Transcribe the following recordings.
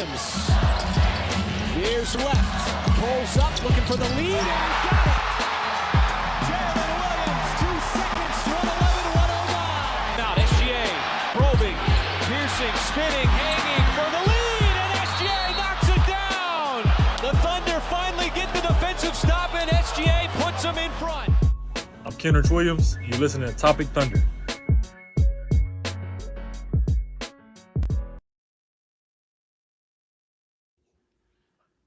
Williams. Veers left. Pulls up, looking for the lead, and got it. Jalen Williams, 2 seconds, 1:11, 1:09. Now SGA, probing, piercing, spinning, hanging for the lead, and SGA knocks it down. The Thunder finally get the defensive stop, and SGA puts them in front. I'm Jalen Williams. You're listening to Topic Thunder.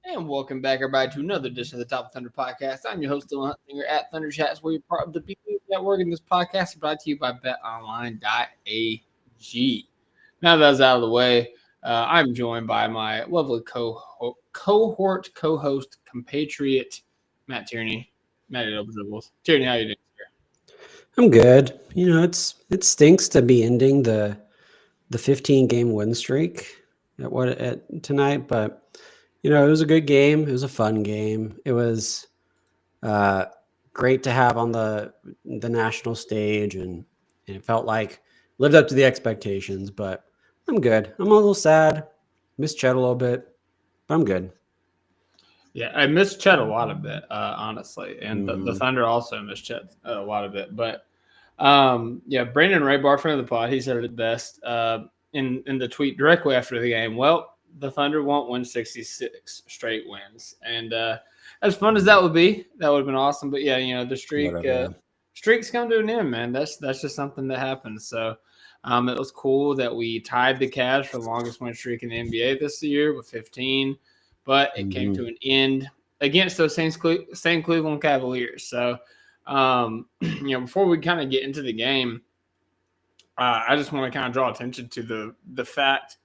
And welcome back, everybody, to another edition of the Top Thunder Podcast. I'm your host, Dylan Huntsinger at Thunder Chats, where you're part of the people network, and this podcast is brought to you by betonline.ag. Now that that's out of the way, I'm joined by my lovely cohort, co-host, compatriot, Matt Tierney. Matt at Double Dribbles. Tierney, how you doing, sir? I'm good. You know, it stinks to be ending the 15-game win streak at tonight, but you know, it was a good game. It was a fun game. It was great to have on the national stage, and it felt like lived up to the expectations. But I'm good. I'm a little sad. Missed Chet a little bit, but I'm good. Yeah, I missed Chet a lot of it, honestly, and the Thunder also missed Chet a lot of it. But yeah, Brandon Raybar, friend of the pod, he said it best in the tweet directly after the game. Well, the Thunder won't win 66 straight wins, and as fun as that would be, that would have been awesome. But yeah, you know, the streaks come to an end, man. That's just something that happens. So it was cool that we tied the Cavs for the longest win streak in the NBA this year with 15, but it came to an end against those same Cleveland Cavaliers. So you know, before we kind of get into the game, I just want to kind of draw attention to the fact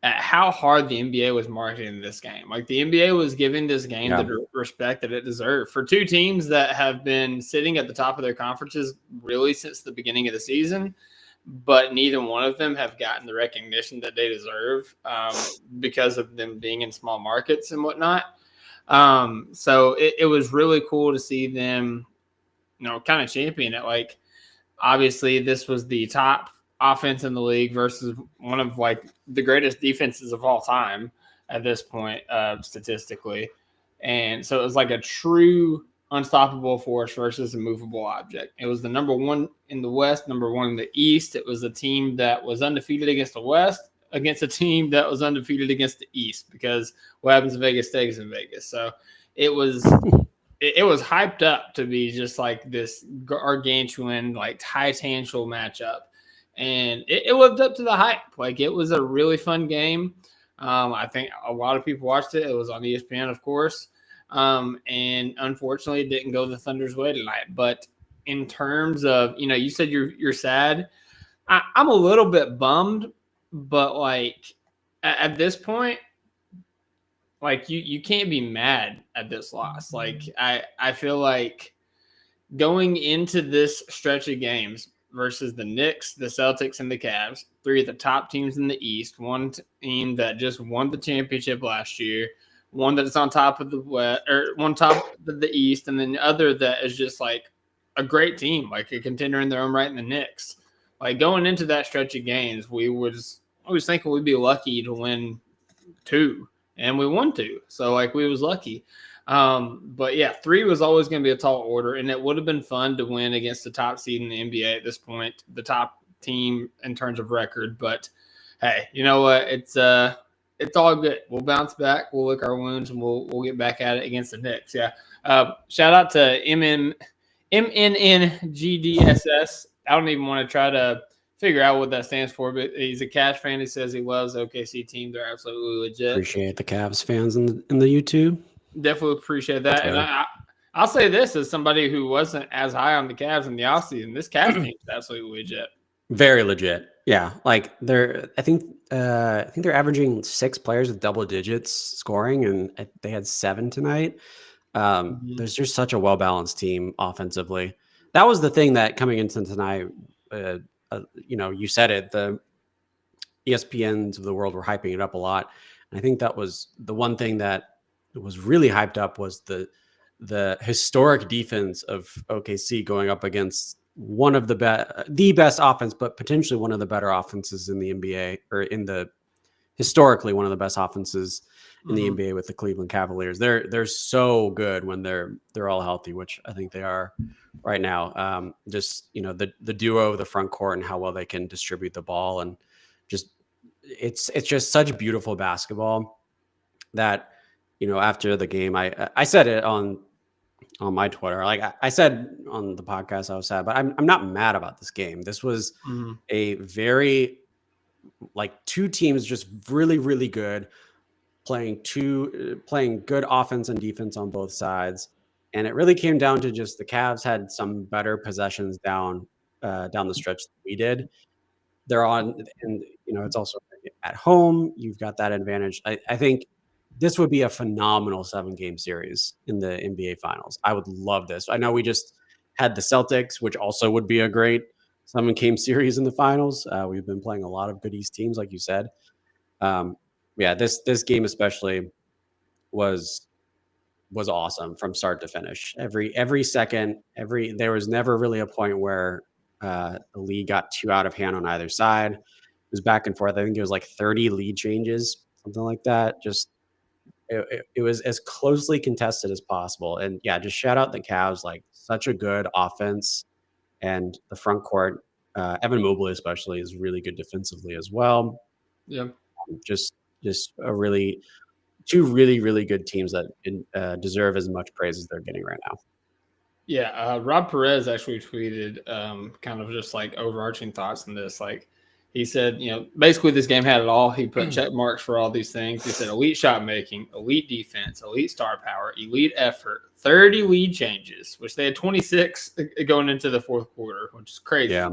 at how hard the NBA was marketing this game. Like, the NBA was giving this game the respect that it deserved for two teams that have been sitting at the top of their conferences really since the beginning of the season, but neither one of them have gotten the recognition that they deserve because of them being in small markets and whatnot. So it was really cool to see them, you know, kind of champion it. Like, obviously this was the top offense in the league versus one of like the greatest defenses of all time at this point, statistically. And so it was like a true unstoppable force versus a movable object. It was the number one in the West, number one in the East. It was a team that was undefeated against the West against a team that was undefeated against the East, because what happens in Vegas stays in Vegas. So it was hyped up to be just like this gargantuan, like titanical matchup. And it lived up to the hype. Like, it was a really fun game. I think a lot of people watched it. It was on ESPN, of course. And unfortunately, it didn't go the Thunder's way tonight. But in terms of, you know, you said you're sad. I'm a little bit bummed, but like at this point, like you can't be mad at this loss. Like, I feel like going into this stretch of games versus the Knicks, the Celtics, and the Cavs, three of the top teams in the East, one team that just won the championship last year, one that's on top of the West, or one top of the East, and then the other that is just like a great team, like a contender in their own right in the Knicks. Like, going into that stretch of games, I was thinking we'd be lucky to win 2, and we won 2. So like, we was lucky. But yeah, 3 was always going to be a tall order, and it would have been fun to win against the top seed in the NBA at this point, the top team in terms of record. But hey, you know what? It's all good. We'll bounce back. We'll lick our wounds, and we'll get back at it against the Knicks. Yeah. Shout out to MNNGDSS. I don't even want to try to figure out what that stands for, but he's a Cavs fan. He says he loves the OKC team. They're absolutely legit. Appreciate the Cavs fans in the YouTube. Definitely appreciate that. And I'll say this as somebody who wasn't as high on the Cavs in the offseason. This Cavs team is absolutely legit. Very legit. Yeah. Like, I think they're averaging 6 players with double digits scoring, and they had 7 tonight. There's just such a well-balanced team offensively. That was the thing that coming into tonight, you know, you said it, the ESPNs of the world were hyping it up a lot. And I think that was the one thing that was really hyped up, was the historic defense of OKC going up against one of the best offense, but potentially one of the better offenses in the NBA, or in the historically one of the best offenses in the NBA with the Cleveland Cavaliers. They're so good when they're all healthy, which I think they are right now. Just the duo of the front court and how well they can distribute the ball, and just it's just such beautiful basketball that after the game I said it on my Twitter. Like I said on the podcast, I was sad, but I'm not mad about this game. This was a very two teams just really, really good, playing good offense and defense on both sides. And it really came down to just the Cavs had some better possessions down the stretch than we did. They're on, and it's also at home. You've got that advantage. I think this would be a phenomenal 7-game series in the NBA Finals. I would love this. I know we just had the Celtics, which also would be a great 7-game series in the Finals. We've been playing a lot of good East teams, like you said. This game especially was awesome from start to finish. Every second, there was never really a point where the lead got too out of hand on either side. It was back and forth. I think it was 30 lead changes, something like that. Just it was as closely contested as possible. And just shout out the Cavs, such a good offense, and the front court. Evan Mobley especially is really good defensively as well. Yeah, just two really, really good teams that deserve as much praise as they're getting right now. Yeah, Rob Perez actually tweeted kind of just overarching thoughts on this. He said, basically this game had it all. He put check marks for all these things. He said elite shot making, elite defense, elite star power, elite effort, 30 lead changes, which they had 26 going into the fourth quarter, which is crazy. Yeah.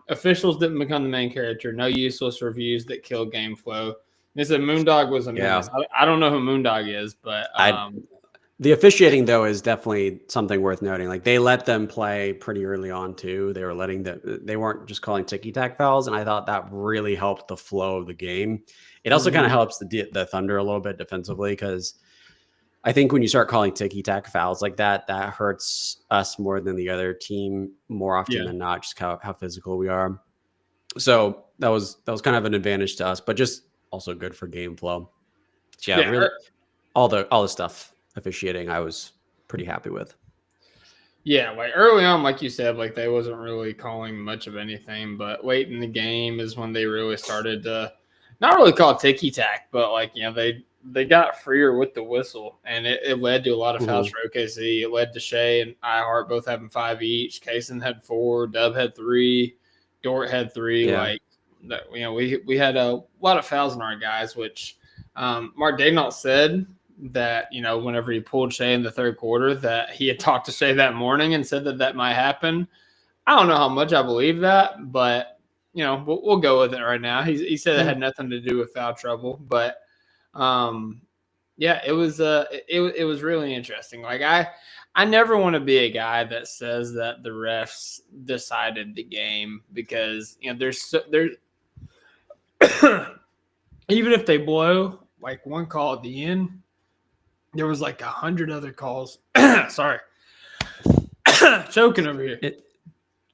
Officials didn't become the main character. No useless reviews that killed game flow. They said Moondog was a menace. I don't know who Moondog is, but the officiating though is definitely something worth noting. They let them play pretty early on too. They were they weren't just calling ticky-tack fouls, and I thought that really helped the flow of the game. It also kind of helps the Thunder a little bit defensively, because I think when you start calling ticky-tack fouls like that hurts us more than the other team more often than not, just how physical we are. So that was kind of an advantage to us, but just also good for game flow. So really, all the stuff officiating I was pretty happy with. Yeah, early on, like you said, they wasn't really calling much of anything, but late in the game is when they really started to not really call ticky-tack, but they got freer with the whistle, and it led to a lot of fouls for OKC. It led to Shai and Ihart both having 5 each. Cason had 4, Dub had 3, Dort had 3. Yeah. We had a lot of fouls on our guys, which Mark Daignault said that whenever he pulled Shai in the third quarter, that he had talked to Shai that morning and said that might happen. I don't know how much I believe that, but we'll go with it right now. He said it had nothing to do with foul trouble, but it was really interesting. I never want to be a guy that says that the refs decided the game, because there's even if they blow one call at the end, there was 100 other calls. Sorry. Choking over here.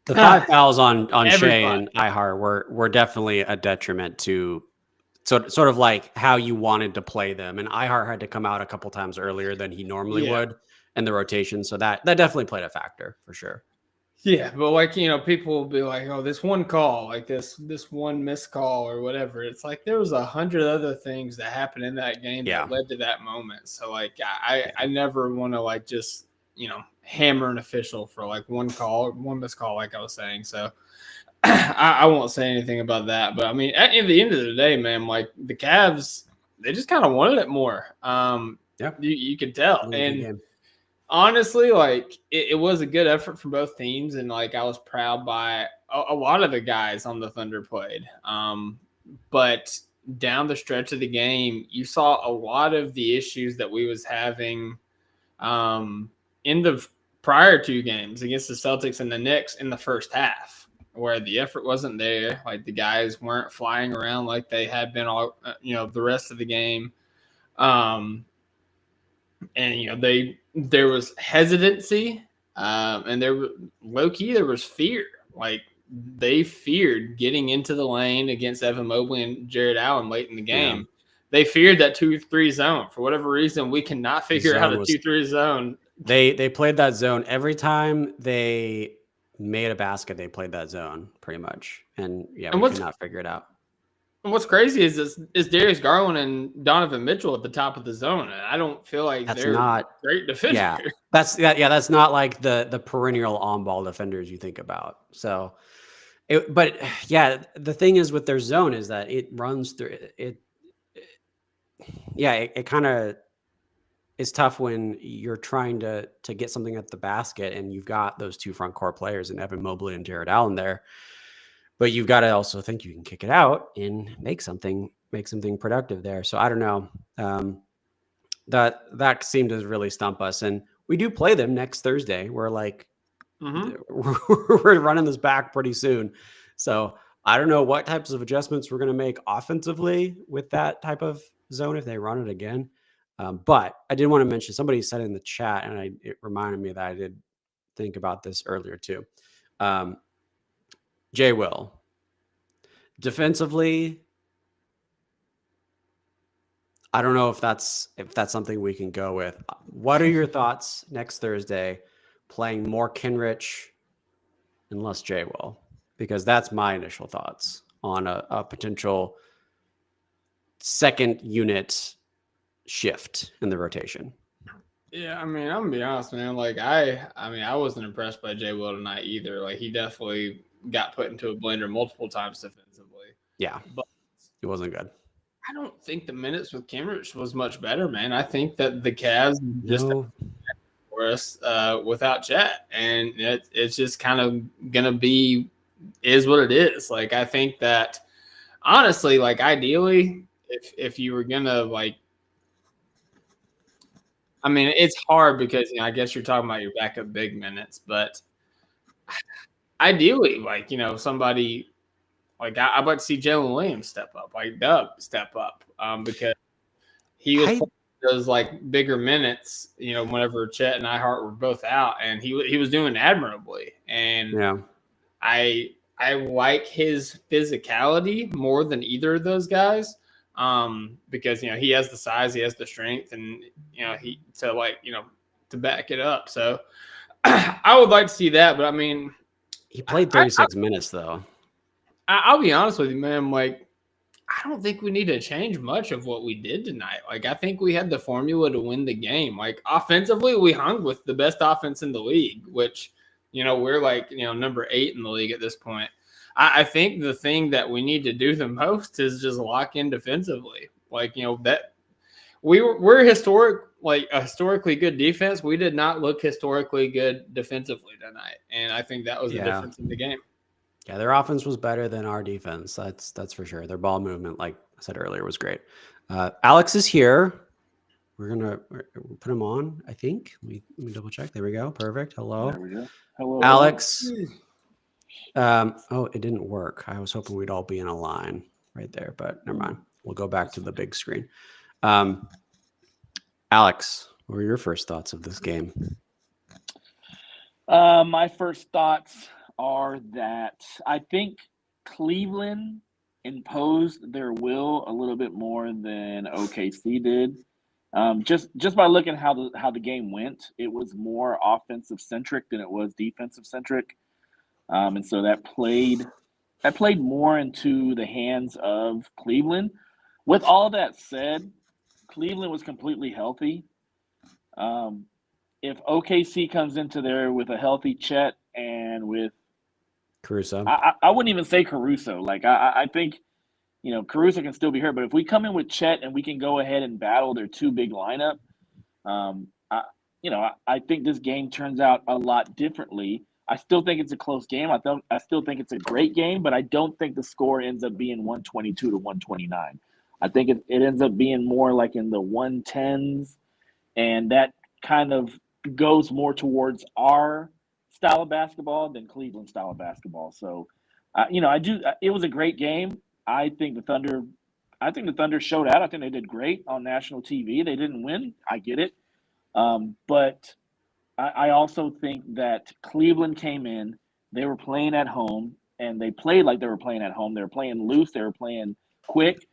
The 5 fouls on Shai and Ihart were definitely a detriment to sort of how you wanted to play them. And Ihart had to come out a couple times earlier than he normally would in the rotation. So that definitely played a factor for sure. Yeah, but people will be like, "Oh, this one call, this one missed call or whatever." It's there was 100 other things that happened in that game that led to that moment. So I never want to just hammer an official for one call or one missed call, like I was saying. So I won't say anything about that. But I mean, at the end of the day, man, the Cavs, they just kind of wanted it more. You could tell. Really, and honestly, it was a good effort from both teams, and I was proud by a lot of the guys on the Thunder played. But down the stretch of the game, you saw a lot of the issues that we was having in the prior 2 games against the Celtics and the Knicks in the first half, where the effort wasn't there. The guys weren't flying around like they had been all the rest of the game. And there was hesitancy, and there low key there was fear. they feared getting into the lane against Evan Mobley and Jared Allen late in the game. Yeah. They feared that 2-3 zone. For whatever reason, we cannot figure out a 2-3 zone. They played that zone every time they made a basket. They played that zone pretty much, and we could not figure it out. And what's crazy is Darius Garland and Donovan Mitchell at the top of the zone. And I don't feel like they're not great defenders. Yeah, that's not like the perennial on-ball defenders you think about. So, the thing is with their zone is that it runs through it. It kind of is tough when you're trying to get something at the basket and you've got those two front court players and Evan Mobley and Jared Allen there. But you've got to also think you can kick it out and make something productive there. So I don't know. That seemed to really stump us. And we do play them next Thursday. We're like, we're running this back pretty soon. So I don't know what types of adjustments we're going to make offensively with that type of zone if they run it again. But I did want to mention, somebody said in the chat, and it reminded me that I did think about this earlier too. Jay Will, defensively, I don't know if that's something we can go with. What are your thoughts next Thursday, playing more Kenrich and less Jay Will? Because that's my initial thoughts on a potential second unit shift in the rotation. Yeah, I mean, I'm gonna be honest, man. Like I wasn't impressed by Jay Will tonight either. Like he definitely got put into a blender multiple times defensively. Yeah, but it wasn't good. I don't think the minutes with Kenrich was much better, man. I think that the Cavs just for us without Chet, and it's just kind of gonna be is what it is. Like I think that honestly, like ideally, if you were gonna like. I mean, it's hard because I guess you're talking about your backup big minutes, but ideally, like somebody like I'd like to see Jalen Williams step up, like Doug step up, because he was playing those like bigger minutes, whenever Chet and Ihart were both out, and he was doing admirably, and I like his physicality more than either of those guys. Because he has the size, he has the strength, and to back it up. So I would like to see that, but I mean, he played 36 minutes though. I'll be honest with you, man. Like, I don't think we need to change much of what we did tonight. Like, I think we had the formula to win the game. Like, offensively, we hung with the best offense in the league, which we're like number 8 in the league at this point. I think the thing that we need to do the most is just lock in defensively. Like, that we're a historically good defense. We did not look historically good defensively tonight. And I think that was the difference in the game. Yeah, their offense was better than our defense. That's for sure. Their ball movement, like I said earlier, was great. Alex is here. We're going to put him on, I think. Let me double check. There we go. Perfect. Hello. There we go. Hello, Alex. It didn't work. I was hoping we'd all be in a line right there, but never mind. We'll go back to the big screen. Alex, what were your first thoughts of this game? My first thoughts are that I think Cleveland imposed their will a little bit more than OKC did. Just by looking how the game went, it was more offensive centric than it was defensive centric. And so that played more into the hands of Cleveland. With all that said, Cleveland was completely healthy. If OKC comes into there with a healthy Chet and with Caruso, I wouldn't even say Caruso. Like I think, Caruso can still be hurt, but if we come in with Chet and we can go ahead and battle their two big lineup, I think this game turns out a lot differently. I still think it's a close game. I still think it's a great game, but I don't think the score ends up being 122 to 129. I think it ends up being more like in the 110s, and that kind of goes more towards our style of basketball than Cleveland style of basketball. So, it was a great game. I think the Thunder showed out. I think they did great on national TV. They didn't win. I get it. But I also think that Cleveland came in, they were playing at home, and they played like they were playing at home. They were playing loose. They were playing quick.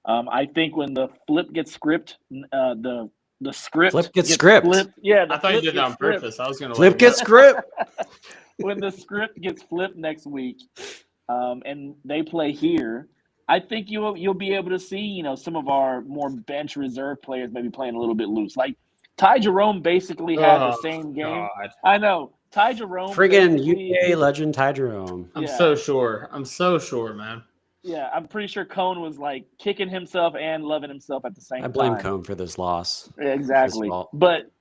I think when the flip gets script, the script Flip gets script. flipped. Yeah, I thought you did that on purpose. I was going to Flip gets script. When the script gets flipped next week, and they play here, I think you'll be able to see some of our more bench reserve players maybe playing a little bit loose. Like Ty Jerome basically had the same game. God. I know Ty Jerome. Friggin' UVA legend Ty Jerome. I'm so sure, man. Yeah, I'm pretty sure Cone was like kicking himself and loving himself at the same time. I blame Cone for this loss. Yeah, exactly. But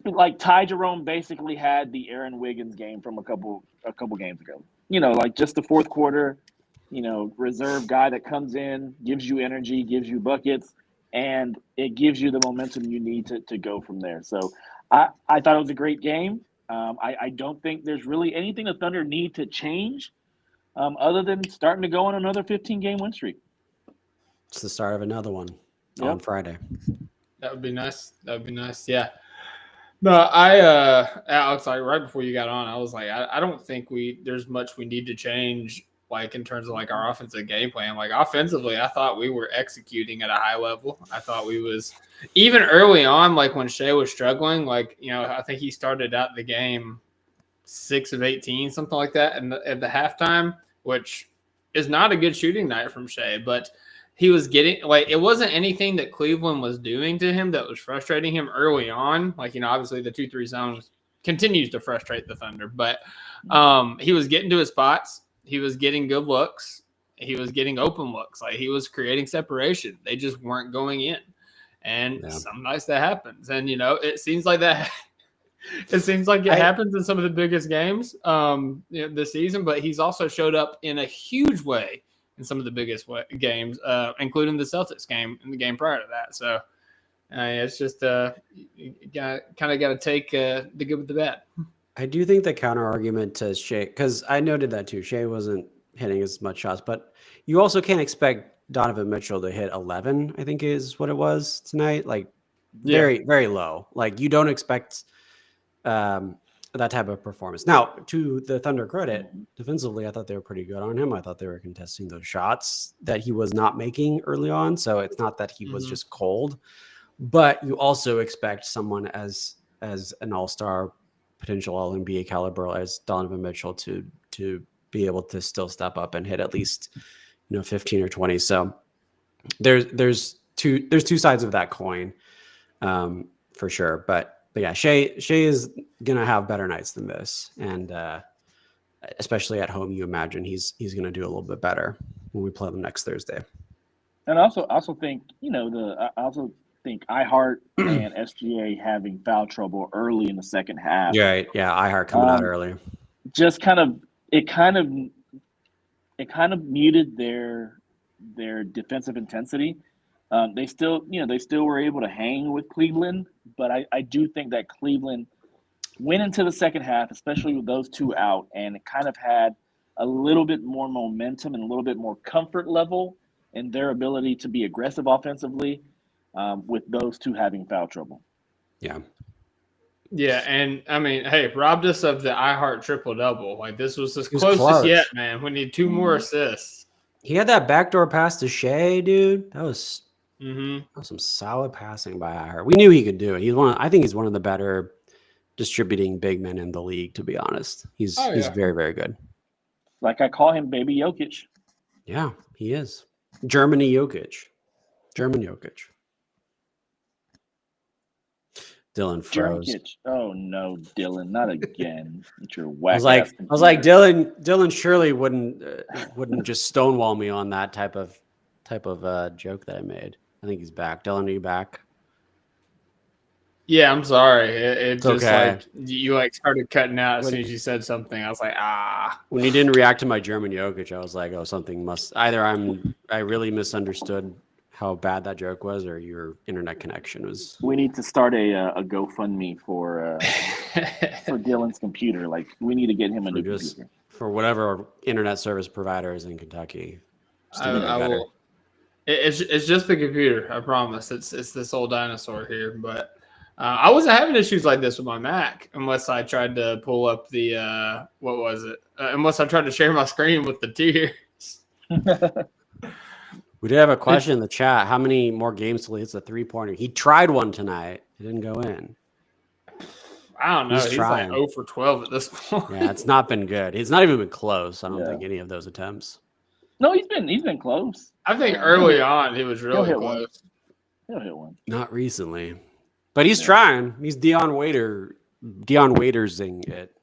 like Ty Jerome basically had the Aaron Wiggins game from a couple games ago. Like just the fourth quarter, reserve guy that comes in, gives you energy, gives you buckets, and it gives you the momentum you need to go from there. So I thought it was a great game. I don't think there's really anything the Thunder need to change. Other than starting to go on another 15-game win streak. It's the start of another one on Friday. That would be nice. Yeah. No, Alex, like right before you got on, I was like, I don't think there's much we need to change, like in terms of like our offensive game plan. Like offensively, I thought we were executing at a high level. I thought we was even early on, like when Shai was struggling, like, I think he started out the game 6 of 18, something like that, and at the halftime, which is not a good shooting night from Shai, but he was getting like it wasn't anything that Cleveland was doing to him that was frustrating him early on. Like, obviously the 2-3 zone continues to frustrate the Thunder, but he was getting to his spots, he was getting good looks, he was getting open looks, like he was creating separation. They just weren't going in, and some nights that happens, and it seems like that. It seems like it happens in some of the biggest games this season, but he's also showed up in a huge way in some of the biggest games, including the Celtics game and the game prior to that. So it's just you kind of got to take the good with the bad. I do think the counter argument to Shai, because I noted that too, Shai wasn't hitting as much shots, but you also can't expect Donovan Mitchell to hit 11, I think is what it was tonight. Like very, very low. Like you don't expect that type of performance. Now, to the Thunder credit, defensively, I thought they were pretty good on him. I thought they were contesting those shots that he was not making early on. So it's not that he was just cold, but you also expect someone as an all-star, potential all-NBA caliber as Donovan Mitchell to be able to still step up and hit at least 15 or 20. So there's two sides of that coin, for sure. But yeah, Shai is going to have better nights than this. And especially at home, you imagine he's going to do a little bit better when we play them next Thursday. And I also think, I also think iHeart and SGA having foul trouble early in the second half. Yeah, iHeart coming out early. Just kind of muted their defensive intensity. They still were able to hang with Cleveland, but I do think that Cleveland went into the second half, especially with those two out, and it kind of had a little bit more momentum and a little bit more comfort level in their ability to be aggressive offensively, with those two having foul trouble. Yeah. Yeah, and I mean, hey, robbed us of the iHeart triple-double. Like, this was as closest yet, man. We need 2 more assists. He had that backdoor pass to Shai, dude. That was some solid passing by iHeart. We knew he could do it. I think he's one of the better distributing big men in the league, to be honest. He's very, very good. Like I call him Baby Jokic. Yeah, he is. German Jokic. Dylan froze. Jokic. Oh no, Dylan, not again. It's your whack. I was like, Dylan surely wouldn't just stonewall me on that type of joke that I made. I think he's back. Dylan, are you back? Yeah, I'm sorry. It just okay. Like you started cutting out as soon as you said something. I was like, When you didn't react to my German Jokic, I was like, oh, something must either I really misunderstood how bad that joke was, or your internet connection was. We need to start a GoFundMe for Dylan's computer. Like, we need to get him a new computer. For whatever internet service provider is in Kentucky. I will. It's just the computer. I promise. It's this old dinosaur here, but I wasn't having issues like this with my Mac unless I tried to pull up the what was it? Unless I tried to share my screen with the tiers. We did have a question in the chat. How many more games till he hits a 3-pointer? He tried one tonight. It didn't go in. I don't know. He's trying. like 0 for 12 at this point. Yeah, it's not been good. It's not even been close. I don't think any of those attempts. No, he's been close. I think early on he was really hit close. one. He'll hit one. Not recently. But he's trying. He's Dion Waitersing it.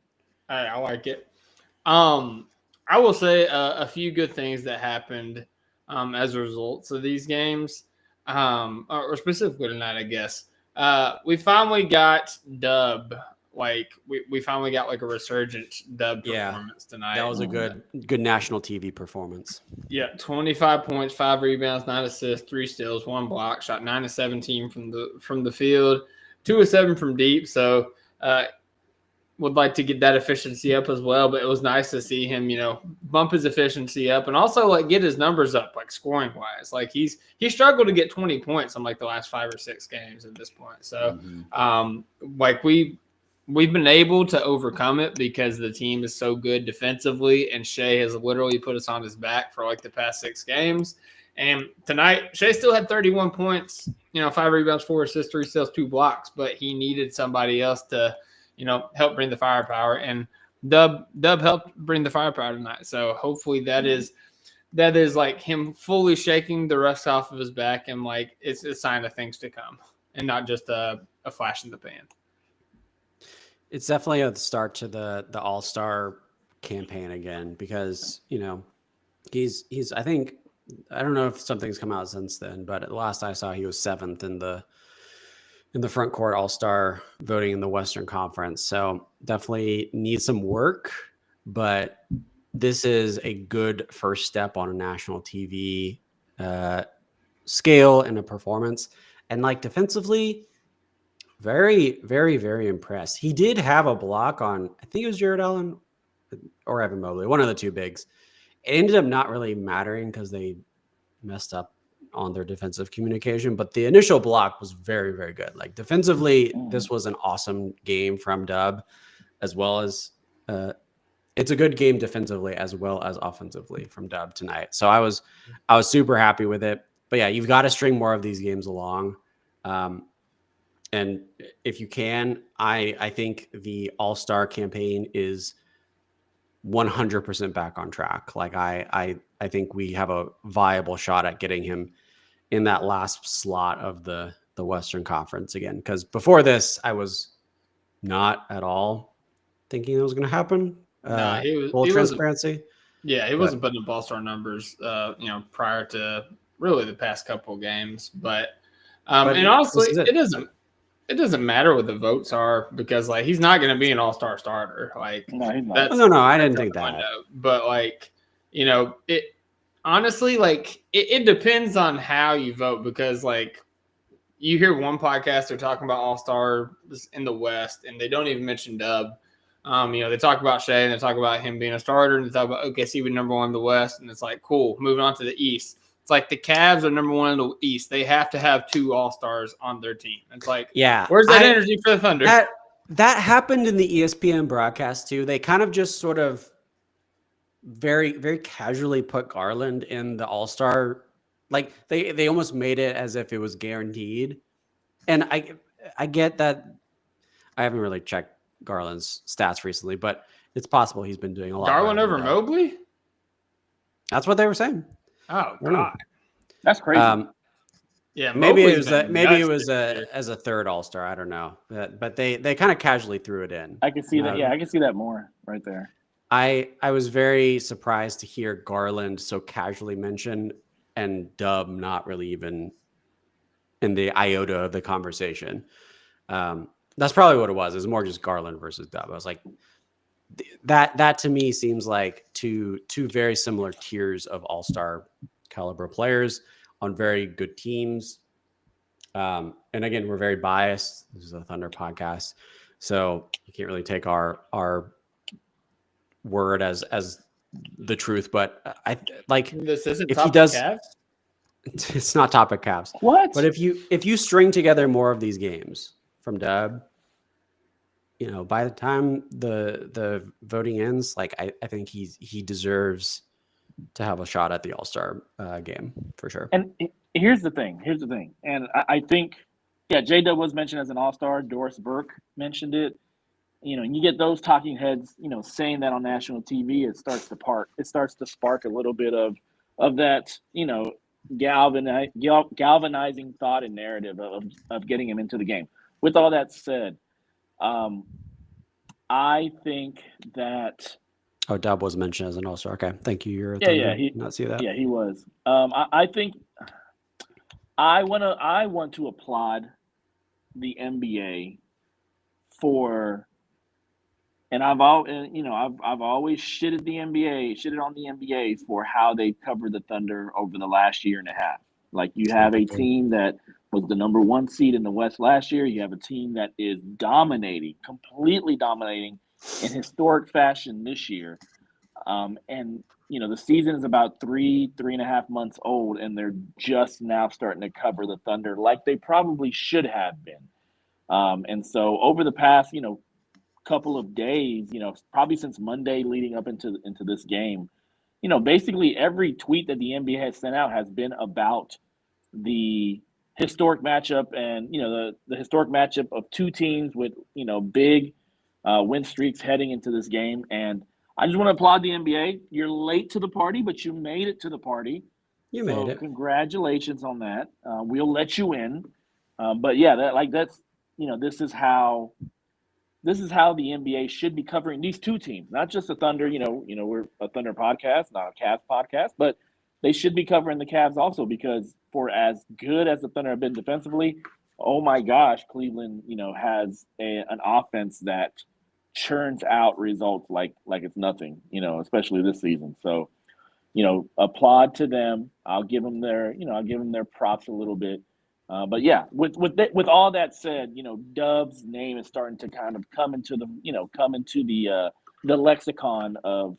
Hey, I like it. I will say a few good things that happened as a result of these games, or specifically tonight, I guess. We finally got Dub. Like we finally got like a resurgent Dub performance tonight. That was a good national TV performance. Yeah, 25 points, 5 rebounds, 9 assists, 3 steals, 1 block, shot 9 of 17 from the field, 2 of 7 from deep. So would like to get that efficiency up as well. But it was nice to see him, bump his efficiency up and also like get his numbers up, like scoring wise. Like he struggled to get 20 points on like the last 5 or 6 games at this point. So like we've been able to overcome it because the team is so good defensively, and Shai has literally put us on his back for like the past 6 games. And tonight, Shai still had 31 points, 5 rebounds, 4 assists, 3 steals, 2 blocks, but he needed somebody else to, help bring the firepower. And Dub helped bring the firepower tonight. So hopefully that is like him fully shaking the rust off of his back, and like it's a sign of things to come and not just a flash in the pan. It's definitely a start to the All-Star campaign again, because, he's I think, I don't know if something's come out since then, but at the last I saw, he was 7th in the front court All-Star voting in the Western Conference. So definitely needs some work, but this is a good first step on a national TV scale and a performance. And like defensively, very, very, very impressed. He did have a block on, I think it was Jared Allen or Evan Mobley, one of the 2 bigs. It ended up not really mattering because they messed up on their defensive communication, but the initial block was very, very good. Like defensively, this was an awesome game from Dub, as well as it's a good game defensively as well as offensively from Dub tonight. So I was super happy with it. But yeah, you've got to string more of these games along. And if you can, I think the All-Star campaign is 100% back on track. Like I think we have a viable shot at getting him in that last slot of the Western Conference again. Because before this, I was not at all thinking it was going to happen. Full transparency. He wasn't putting up All-Star numbers, prior to really the past couple of games. But and honestly, it doesn't matter what the votes are, because like he's not going to be an All-Star starter. Like no, he's not. No, I didn't think that. But like, it honestly, like it depends on how you vote, because like you hear one podcast, they're talking about All-Stars in the West and they don't even mention Dub. They talk about Shai and they talk about him being a starter, and they talk about OKC with number 1 in the West, and it's like, cool, moving on to the East. It's like the Cavs are number 1 in the East. They have to have 2 All-Stars on their team. It's like, where's that energy for the Thunder? That happened in the ESPN broadcast too. They kind of just sort of very, very casually put Garland in the All-Star. Like they almost made it as if it was guaranteed. And I get that. I haven't really checked Garland's stats recently, but it's possible he's been doing a lot. Garland over Mobley? That's what they were saying. Oh God, that's crazy. Yeah, maybe it was as a 3rd All-Star. I don't know, but they kind of casually threw it in. I can see that. Yeah, I can see that more right there. I was very surprised to hear Garland so casually mentioned and Dub not really even in the iota of the conversation. That's probably what it was. It was more just Garland versus Dub. I was like, that to me seems like two very similar tiers of All-Star caliber players on very good teams. And again, we're very biased. This is a Thunder podcast, so you can't really take our word as the truth. But I like this isn't if Topic he does. Cavs? It's not Topic Cavs. What? But if you string together more of these games from Dub. By the time the voting ends, like I think he deserves to have a shot at the All-Star game for sure. And here's the thing. And I think, J-Dub was mentioned as an All-Star. Doris Burke mentioned it. And you get those talking heads, saying that on national TV, it starts to spark a little bit of that, galvanizing thought and narrative of getting him into the game. With all that said, I think that. Oh, Dub was mentioned as an All-Star. Okay, thank you. You're not see that. Yeah, he was. I think I want to applaud the NBA for, and I've always shitted on the NBA for how they covered the Thunder over the last year and a half. Like, you have a team that was the number 1 seed in the West last year. You have a team that is completely dominating in historic fashion this year. And, the season is about 3.5 months old, and they're just now starting to cover the Thunder like they probably should have been. And so over the past, couple of days, probably since Monday leading up into this game, basically every tweet that the NBA has sent out has been about the historic matchup and, the historic matchup of two teams with, big win streaks heading into this game. And I just want to applaud the NBA. You're late to the party, but you made it to the party. You made it. Congratulations on that. We'll let you in. But yeah, this is how the NBA should be covering these two teams, not just the Thunder. We're a Thunder podcast, not a Cavs podcast, but they should be covering the Cavs also, because for as good as the Thunder have been defensively, oh my gosh, Cleveland, has an offense that churns out results like it's nothing, especially this season. So, applaud to them. I'll give them their props a little bit. But yeah, with all that said, Dub's name is starting to kind of come into the lexicon of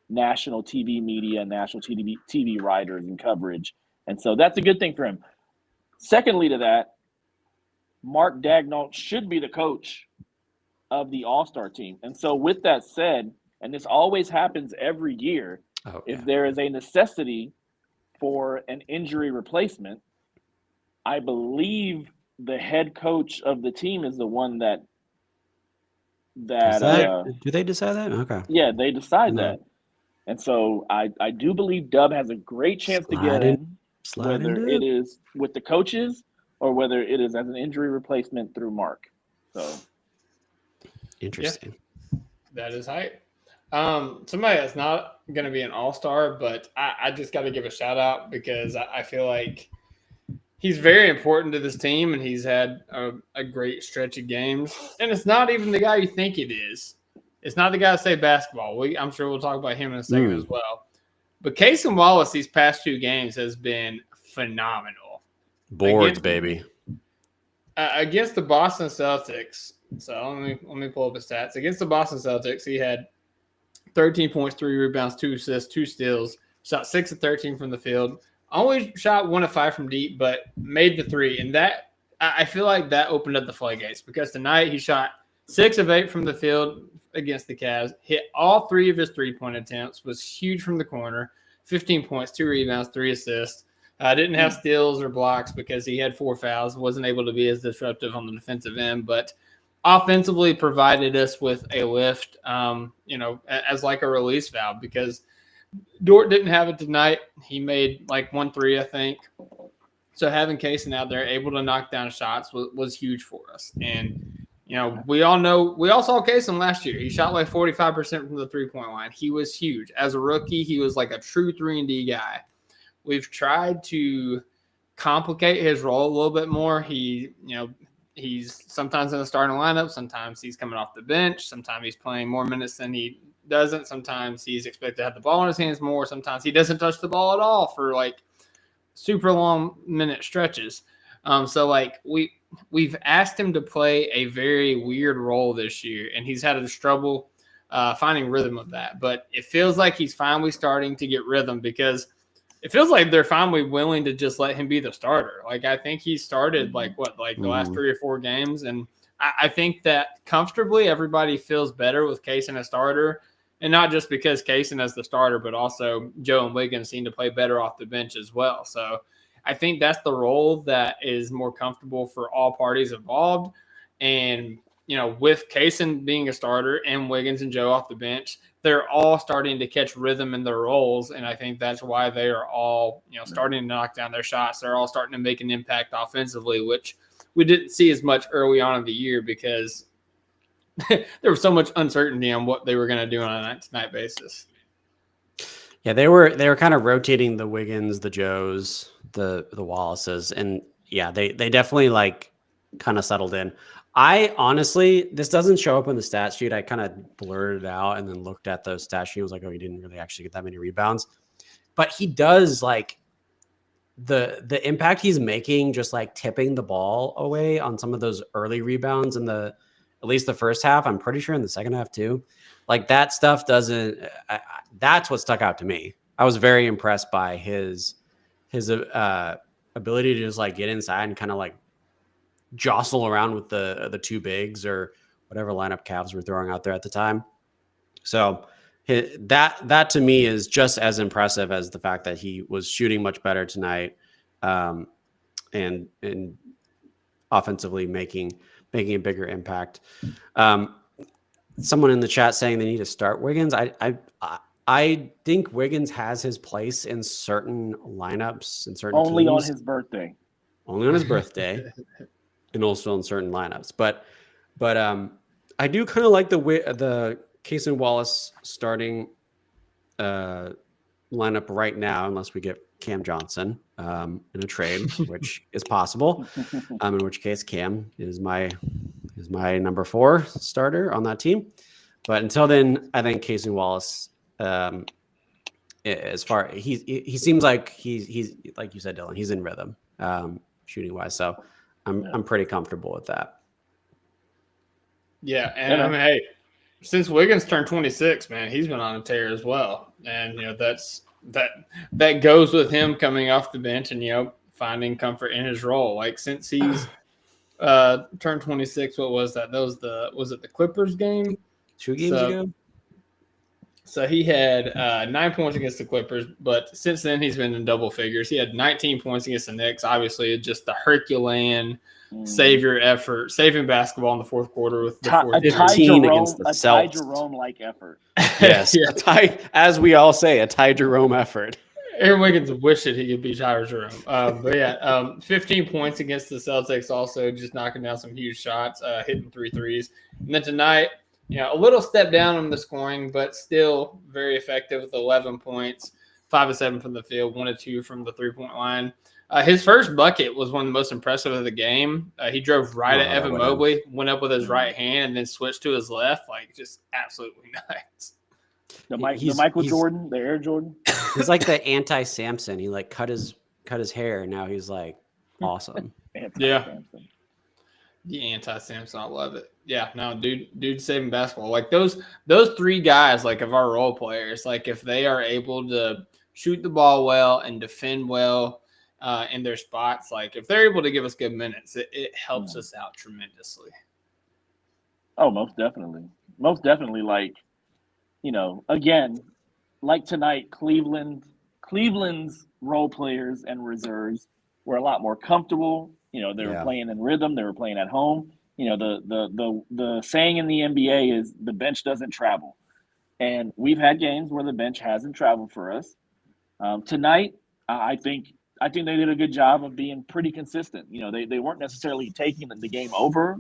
national TV media, national TV writers and coverage. And so that's a good thing for him. Secondly to that, Mark Daigneault should be the coach of the All-Star team. And so with that said, and this always happens every year, if there is a necessity for an injury replacement, I believe the head coach of the team is the one that do they decide that? Okay. Yeah, they decide that. And so I do believe Dub has a great chance to get in, whether it is with the coaches or whether it is as an injury replacement through Mark. So interesting. Yeah, that is hype. Somebody that's not going to be an all-star, but I just got to give a shout out because I feel like he's very important to this team, and he's had a great stretch of games. And it's not even the guy you think it is. It's not the guy that say basketball. I'm sure we'll talk about him in a second as well. But Cason Wallace these past 2 games has been phenomenal. Boards, baby. Against the Boston Celtics. So let me pull up his stats. Against the Boston Celtics, he had 13 points, 3 rebounds, 2 assists, 2 steals. Shot 6 of 13 from the field. Only shot 1 of 5 from deep, but made the 3. And that, I feel like that opened up the floodgates, because tonight he shot 6 of 8 from the field against the Cavs, hit all 3 of his 3-point attempts, was huge from the corner, 15 points, 2 rebounds, 3 assists. Didn't have steals or blocks because he had 4 fouls, wasn't able to be as disruptive on the defensive end, but offensively provided us with a lift, as like a release valve, because Dort didn't have it tonight. He made like 1 3, I think. So having Cason out there able to knock down shots was huge for us. And, we all saw Cason last year. He shot like 45% from the 3-point line. He was huge. As a rookie, he was like a true 3-and-D guy. We've tried to complicate his role a little bit more. He's sometimes in the starting lineup. Sometimes he's coming off the bench. Sometimes he's playing more minutes than he doesn't. Sometimes he's expected to have the ball in his hands more. Sometimes he doesn't touch the ball at all for like super long minute stretches. So like we've asked him to play a very weird role this year, and he's had a struggle finding rhythm of that. But it feels like he's finally starting to get rhythm, because it feels like they're finally willing to just let him be the starter. Like, I think he started the last 3 or 4 games, and I think that comfortably everybody feels better with Cason as starter. And not just because Cason as the starter, but also Joe and Wiggins seem to play better off the bench as well. So I think that's the role that is more comfortable for all parties involved. And, with Cason being a starter and Wiggins and Joe off the bench, they're all starting to catch rhythm in their roles. And I think that's why they are all, starting to knock down their shots. They're all starting to make an impact offensively, which we didn't see as much early on in the year because there was so much uncertainty on what they were going to do on a night-to-night basis. Yeah, they were kind of rotating the Wiggins, the Joes, the Wallaces, and yeah, they definitely kind of settled in. I honestly, this doesn't show up in the stat sheet. I kind of blurred it out and then looked at those stat sheet. I was like, oh, he didn't really actually get that many rebounds, but he does the impact he's making, just tipping the ball away on some of those early rebounds in at least the first half. I'm pretty sure in the second half too. That stuff doesn't. That's what stuck out to me. I was very impressed by his ability to just get inside and kind of jostle around with the two bigs or whatever lineup Cavs were throwing out there at the time. So that to me is just as impressive as the fact that he was shooting much better tonight, and offensively making a bigger impact. Someone in the chat saying they need to start Wiggins. I think Wiggins has his place in certain lineups and certain only teams. on his birthday. Only on his birthday, and also in certain lineups. But I do kind of like the Cason Wallace starting lineup right now, unless we get Cam Johnson in a trade, which is possible. In which case, Cam is my number 4 starter on that team. But until then, I think Cason Wallace, as far he seems like he's like you said, Dylan, he's in rhythm, shooting wise. So I'm pretty comfortable with that. Yeah, and I mean, hey, since Wiggins turned 26, man, he's been on a tear as well, and that goes with him coming off the bench and finding comfort in his role. Since he's turned 26, what was that? That was it the Clippers game? 2 games ago. So he had 9 points against the Clippers, but since then he's been in double figures. He had 19 points against the Knicks. Obviously, just the Herculean saving basketball in the fourth quarter with the 15 against the Celtics. Ty Jerome-like effort. Yes, as we all say, a Ty Jerome effort. Aaron Wiggins wished that he could be Ty Jerome. But yeah, 15 points against the Celtics, also just knocking down some huge shots, hitting 3 threes. And then tonight, a little step down on the scoring, but still very effective with 11 points, 5 of 7 from the field, 1 of 2 from the 3-point line. His first bucket was one of the most impressive of the game. He drove right at Evan Mobley, went up with his right hand, and then switched to his left. Just absolutely nice. The Michael Jordan, the Air Jordan. He's like the anti-Samson. He cut his hair, and now he's awesome. Yeah. The anti-Samson, I love it. Yeah, no, dude saving basketball. Those 3 guys, of our role players, if they are able to shoot the ball well and defend well in their spots, if they're able to give us good minutes, it helps us out tremendously. Oh, most definitely. Most definitely. Again, tonight, Cleveland's role players and reserves were a lot more comfortable. They were playing in rhythm. They were playing at home. The saying in the NBA is the bench doesn't travel. And we've had games where the bench hasn't traveled for us. Tonight, I think they did a good job of being pretty consistent. They weren't necessarily taking the game over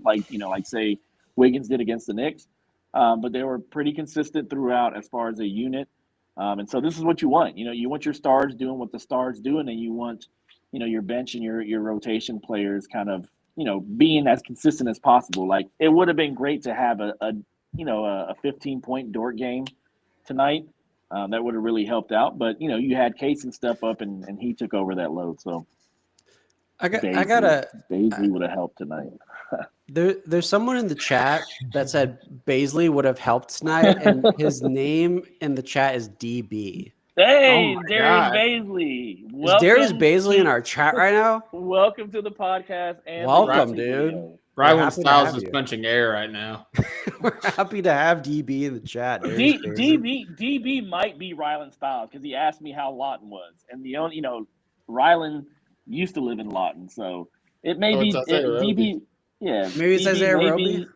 say Wiggins did against the Knicks. But they were pretty consistent throughout as far as a unit. And so this is what you want. You want your stars doing what the stars do, and then you want, your bench and your rotation players kind of, being as consistent as possible. It would have been great to have a 15-point Dort game tonight. That would have really helped out. But, you had Cason step up and he took over that load. So Baisley would have helped tonight. There's someone in the chat that said Baisley would have helped tonight, and his name in the chat is DB. Hey, Darius Baisley. Is Darius Baisley in our chat right now? Welcome to the podcast. And welcome, dude. Rylan Styles have is you. punching air right now. We're happy to have DB in the chat. DB might be Rylan Styles because he asked me how Lawton was, and the only Rylan used to live in Lawton, so it may be DB. Yeah, maybe it says Roby.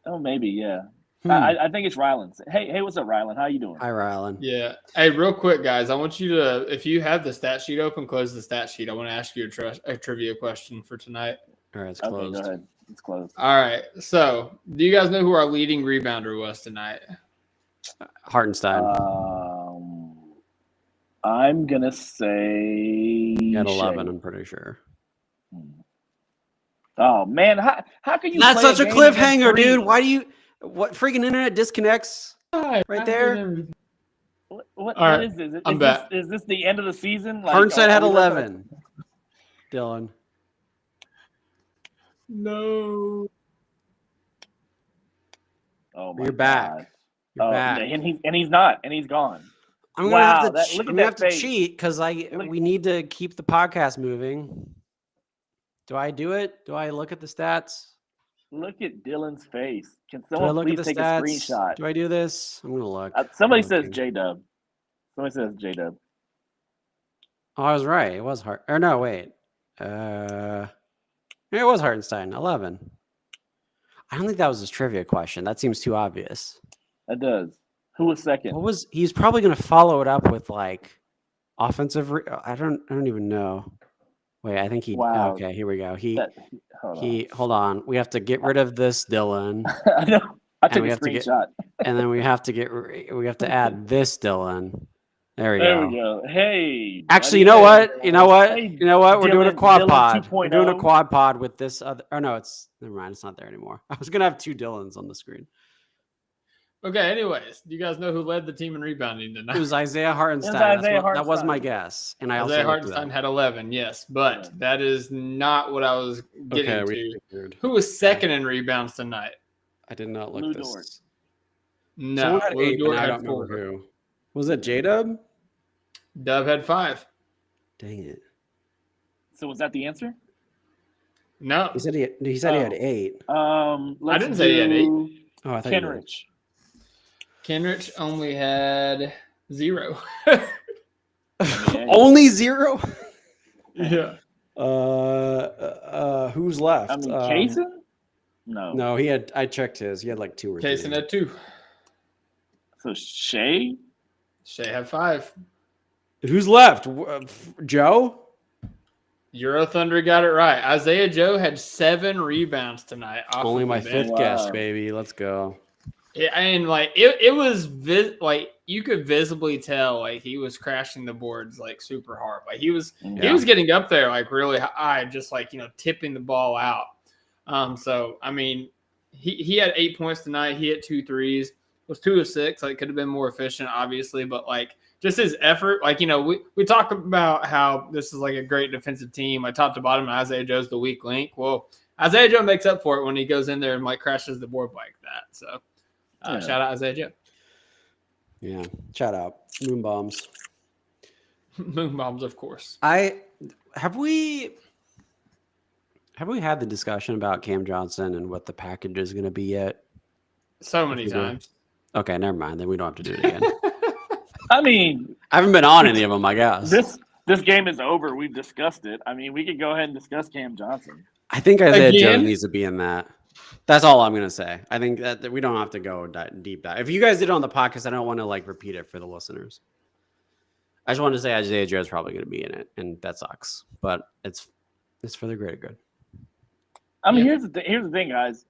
Oh, maybe, yeah. I think it's Rylan. Hey, what's up, Rylan? How you doing? Hi, Rylan. Yeah. Hey, real quick, guys, I want you to, if you have the stat sheet open, close the stat sheet. I want to ask you a trivia question for tonight. All right, it's closed. Okay, go ahead. It's closed. All right. So, do you guys know who our leading rebounder was tonight? Hartenstein. I'm going to say At 11, Shai. I'm pretty sure. Oh, man. How can you That's play such a game cliffhanger, against dude. Why do you – what freaking internet disconnects right there? What right, is this? I'm back. Is this the end of the season? Like, Hartenstein had 11. Dylan. No. Oh, my You're back. gosh. You're back. And he's not. And he's gone. I'm gonna Wow, have to cheat because we need to keep the podcast moving. Do I do it? Do I look at the stats? Look at Dylan's face. Can Do I someone look please at the take a stats? screenshot? Do I do this? I'm gonna look. Somebody says J-Dub. Somebody says J-Dub. Oh, I was right. It was hard. Or no, wait. It was Hartenstein. 11. I don't think that was his trivia question. That seems too obvious. That does. Who was second? He's probably gonna follow it up with like offensive. I don't even know. Wait, I think he. Wow. Okay, here we go. Hold on. We have to get rid of this Dylan. I know. I took a screenshot. And then we have to add this Dylan. There we go. Hey. Actually, you know what? We're Dylan, doing a quad Dylan pod. 2.0. We're doing a quad pod with this other. Oh no, never mind. It's not there anymore. I was gonna have two Dylans on the screen. Okay, anyways, do you guys know who led the team in rebounding tonight? It was Isaiah Hartenstein. That was my guess. And Isaiah Hartenstein had 11, yes, but that is not what I was getting to. Who was second in rebounds tonight? I did not look Lou this. Dort. No, Lou Dort I had don't 4. remember who. Was it J-Dub? Dub had 5. Dang it. So was that the answer? No. He said he had 8. I didn't say he had 8. Oh, I thought Kenrich. Kenrich only had 0. Only 0? Yeah. Who's left? I mean, Cason? No. No, I checked his. He had like 2 or 3. Cason had 2. So Shai? Shai had 5. Who's left? Joe? Euro Thunder got it right. Isaiah Joe had 7 rebounds tonight. Only my 5th guess, baby. Let's go. Yeah, and it was you could visibly tell like he was crashing the boards like super hard. Like he was getting up there like really high, just like tipping the ball out. So I mean, he had 8 points tonight. He hit 2 threes. Was 2 of 6. Like could have been more efficient, obviously, but like just his effort. Like we talk about how this is like a great defensive team. Like top to bottom, Isaiah Joe's the weak link. Well, Isaiah Joe makes up for it when he goes in there and like crashes the board like that. So. Shout out Isaiah Joe. Yeah, shout out Moon Bombs. Moon Bombs, of course. Have we had the discussion about Cam Johnson and what the package is going to be yet? So many times. Okay, never mind. Then we don't have to do it again. I mean, I haven't been on any of them, I guess. This game is over. We've discussed it. I mean, we could go ahead and discuss Cam Johnson. I think Isaiah Joe needs to be in that. That's all I'm going to say. I think that we don't have to go deep dive. If you guys did it on the podcast, I don't want to repeat it for the listeners. I just wanted to say Isaiah Joe is probably going to be in it, and that sucks. But it's for the greater good. I mean, here's the thing, guys.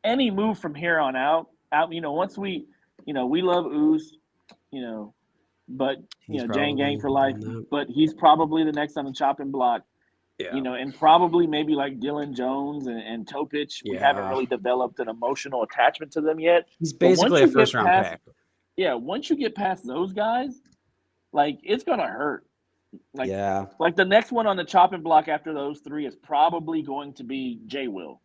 Any move from here on out, once we love Ooze, but Jane Gang for life. But he's probably the next on the chopping block. Yeah. And probably maybe like Dylan Jones and Topic. We haven't really developed an emotional attachment to them yet. He's basically a first-round pick. Yeah, once you get past those guys, it's gonna hurt. Like the next one on the chopping block after those 3 is probably going to be J. Will.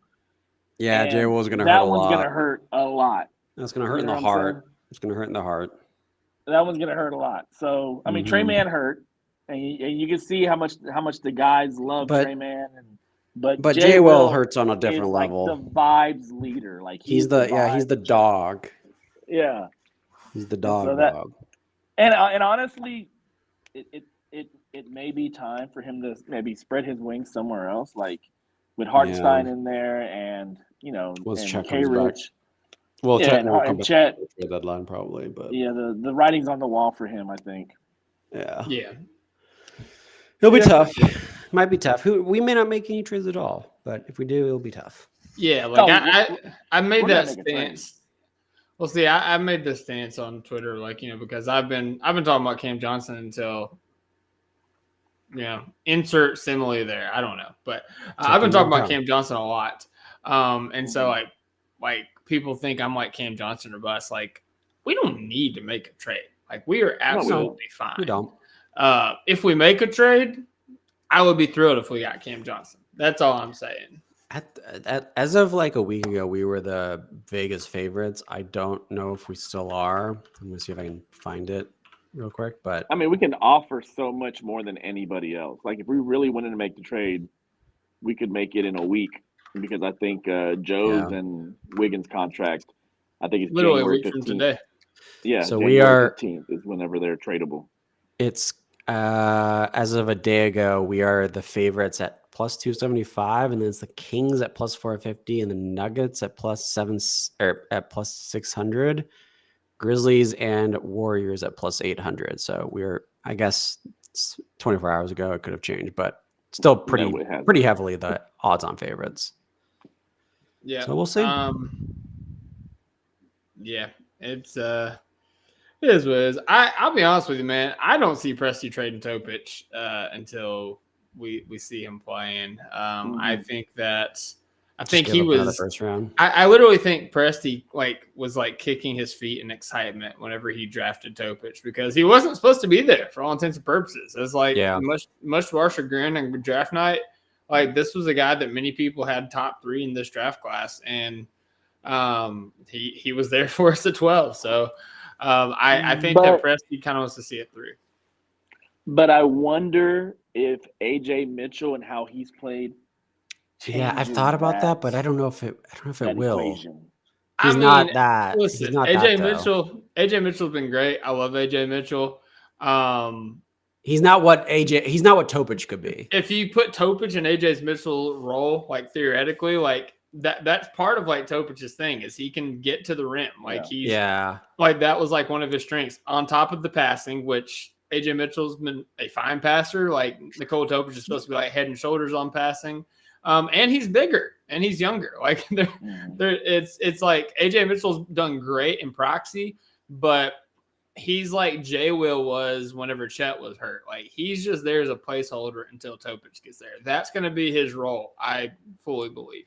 Yeah, J. Will's gonna hurt a lot. That one's gonna hurt a lot. That's gonna hurt in the heart. It's gonna hurt in the heart. That one's gonna hurt a lot. So I mean, Trey Man hurt. And you can see how much the guys love Trey Man, But Jay Will hurts on a different is level. Like the vibes leader. Like he's the dog. Yeah. He's the dog. And honestly, it may be time for him to maybe spread his wings somewhere else, like with Hartenstein in there, and and K-Rich. Well, yeah, Chet will come and Chet for that line probably, but yeah, the writing's on the wall for him, I think. Yeah. It'll be tough. Might be tough. We may not make any trades at all, but if we do, it'll be tough. Yeah, like I made that stance. Well, see, I made this stance on Twitter, like, because I've been talking about Cam Johnson until, insert simile there. I don't know, but I've been talking about Cam Johnson a lot, and so like people think I'm like Cam Johnson or bust. Like, we don't need to make a trade. Like, we are absolutely fine. We don't. If we make a trade, I would be thrilled if we got Cam Johnson. That's all I'm saying. As of like a week ago, we were the Vegas favorites. I don't know if we still are. I'm going to see if I can find it real quick. But I mean, we can offer so much more than anybody else. Like, if we really wanted to make the trade, we could make it in a week, because I think Joe's and Wiggins' contract, I think it's literally January a week 15th. from today. Yeah, so January we are 15th is whenever they're tradable. It's as of a day ago, we are the favorites at plus 275, and then it's the Kings at plus 450, and the Nuggets at plus 600, Grizzlies and Warriors at plus 800. So we're, I guess, 24 hours ago it could have changed, but still pretty heavily the odds-on favorites. Yeah. So we'll see. Yeah, it is what it is. I'll be honest with you, man. I don't see Presti trading Topic until we see him playing. I think he was first round. I literally think Presti was kicking his feet in excitement whenever he drafted Topic, because he wasn't supposed to be there for all intents and purposes. It's much to our chagrin and draft night. Like, this was a guy that many people had top 3 in this draft class, and he was there for us at 12. So I think that Presti kind of wants to see it through. But I wonder if AJ Mitchell and how he's played. Yeah, I've thought about that, but I don't know if it will. Equation. He's not that. Listen, he's not AJ Mitchell's been great. I love AJ Mitchell. He's not what Topic could be. If you put Topic in AJ Mitchell's role, theoretically, that's part of Topic's thing, is he can get to the rim. That was one of his strengths, on top of the passing, which AJ Mitchell's been a fine passer. Nikola Topic is supposed to be head and shoulders on passing. And he's bigger and he's younger. It's AJ Mitchell's done great in proxy, but he's like Jay Will was whenever Chet was hurt. He's just there as a placeholder until Topic gets there. That's going to be his role, I fully believe.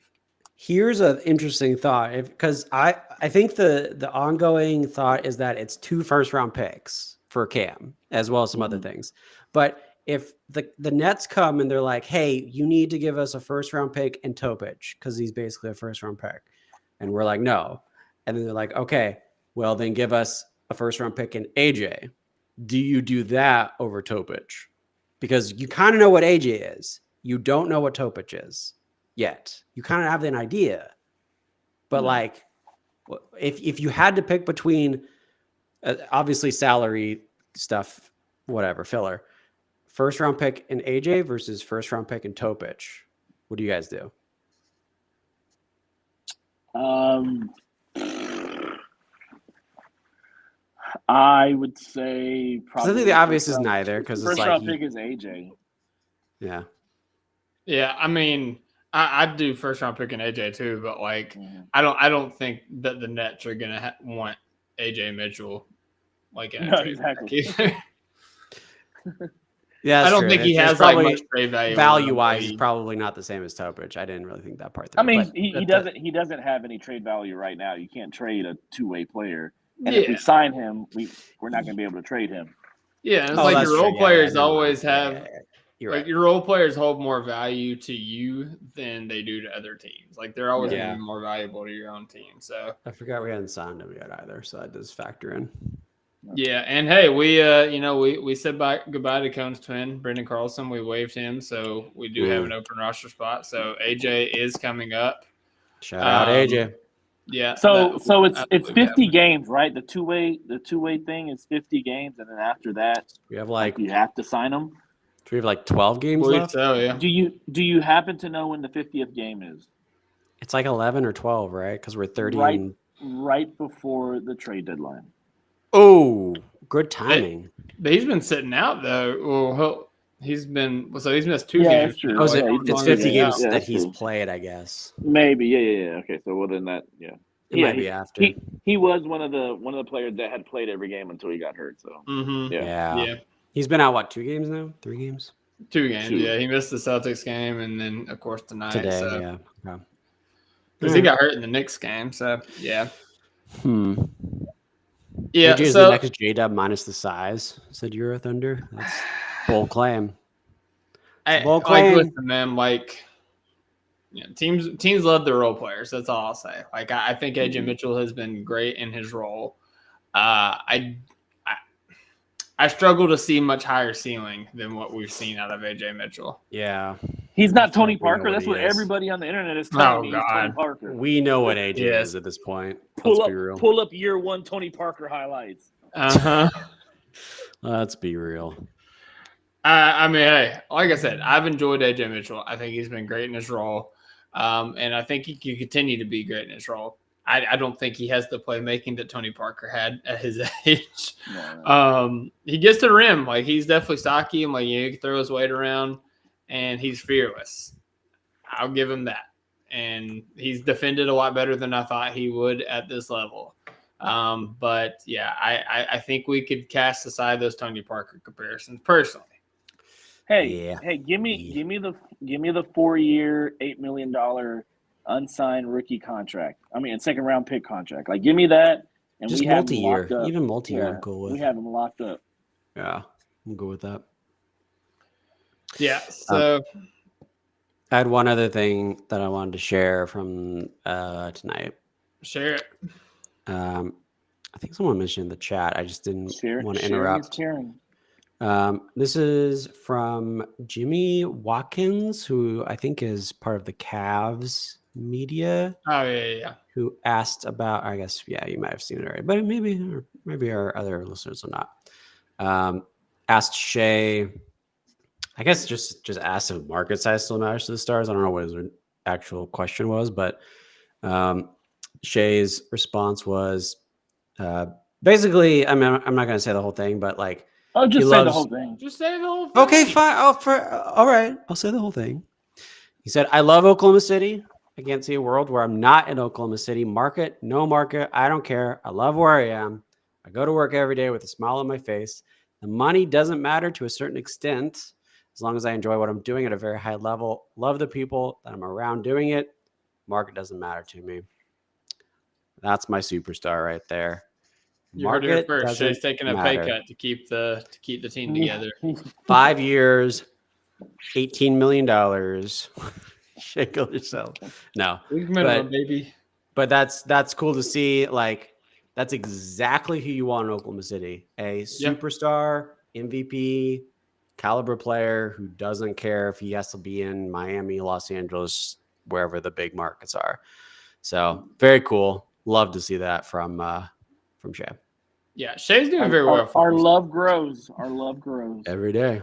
Here's an interesting thought, because I think the ongoing thought is that it's 2 first-round picks for Cam, as well as some other things. But if the Nets come and they're like, hey, you need to give us a first-round pick and Topic, because he's basically a first-round pick. And we're like, no. And then they're like, okay, well, then give us a first-round pick and AJ. Do you do that over Topic? Because you kind of know what AJ is. You don't know what Topic is yet. You kind of have an idea. But if you had to pick between obviously salary stuff, whatever, filler, first round pick in AJ versus first round pick in Topic, what do you guys do? I would say probably. I think the obvious is neither, because first round pick is AJ. Yeah. Yeah, I mean, I'd do first round pick in AJ too, but I don't think that the Nets are gonna want AJ Mitchell exactly. Yeah, I don't think he has much trade value. Value wise, he's probably not the same as Topic. I didn't really think that part through. I mean, he doesn't have any trade value right now. You can't trade a 2-way player. And if we sign him, we're not going to be able to trade him. Yeah, it's your role players always have your role players hold more value to you than they do to other teams. They're always going to be more valuable to your own team. So I forgot we hadn't signed him yet either, so that does factor in. Yeah, and hey, we said goodbye to Cone's twin, Brendan Carlson. We waived him, so we do have an open roster spot. So AJ is coming up. Shout out AJ. Yeah. So it's 50 games, right? The two-way thing is 50 games, and then after that, We have you have to sign them. we have like 12 games left. So, yeah. Do you happen to know when the 50th game is? It's like 11 or 12, right? Because we're 30. Right before the trade deadline. Oh, good timing. But he's been sitting out though. Well, he's missed 2 games. That's true. Oh, it's 50 games Yeah, that that's he's true. played, I guess. Maybe, yeah. Okay, so well then that, yeah. It might be after. He was one of the players that had played every game until he got hurt. So Yeah. He's been out 2 games now? 3 games? 2 games. 2. Yeah, he missed the Celtics game, and then of course tonight. Today, yeah. Because he got hurt in the Knicks game. So yeah. Yeah. AJ is the next J-Dub minus the size, said Euro Thunder. That's bold claim. Listen, man, teams love their role players. That's all I'll say. I think AJ Mitchell has been great in his role. I struggle to see much higher ceiling than what we've seen out of AJ Mitchell. Yeah. He's not Tony Parker. what That's he what is. everybody on the internet is telling me. He's Tony Parker. We know what AJ is at this point. Pull up year 1 Tony Parker highlights. Let's be real. I mean, hey, like I said, I've enjoyed AJ Mitchell. I think he's been great in his role. And I think he can continue to be great in his role. I don't think he has the playmaking that Tony Parker had at his age. No. He gets to the rim. He's definitely stocky. He can throw his weight around, and he's fearless. I'll give him that. And he's defended a lot better than I thought he would at this level. But yeah, I think we could cast aside those Tony Parker comparisons personally. Hey, give me the 4-year, $8 million unsigned rookie contract. I mean, second round pick contract. Give me that, and just we have multi-year. Him locked up. Even multi-year, I'm cool with. We have him locked up. Yeah, I'm good with that. Yeah. So I had one other thing that I wanted to share from tonight. Share it. I think someone mentioned in the chat. I just didn't want to interrupt. This is from Jimmy Watkins, who I think is part of the Cavs media. Oh, yeah. Who asked about, I guess, you might have seen it already, but maybe our other listeners will not. Asked Shai, I guess just asked if market size still matters to the Stars. I don't know what his actual question was, but Shai's response was basically, I mean, I'm not going to say the whole thing, but just say the whole thing. Just say the whole thing. Okay, fine. All right. I'll say the whole thing. He said, I love Oklahoma City. I can't see a world where I'm not in Oklahoma City. Market, no market. I don't care. I love where I am. I go to work every day with a smile on my face. The money doesn't matter to a certain extent as long as I enjoy what I'm doing at a very high level. Love the people that I'm around doing it. Market doesn't matter to me. That's my superstar right there. You heard it first. Shai's taking a pay cut to keep the team together. 5 years, $18 million. Shake yourself. No, baby. But that's cool to see. That's exactly who you want in Oklahoma City. A superstar, MVP, caliber player who doesn't care if he has to be in Miami, Los Angeles, wherever the big markets are. So very cool. Love to see that from Shai. Yeah, Shai's doing very well. Our love grows. Every day.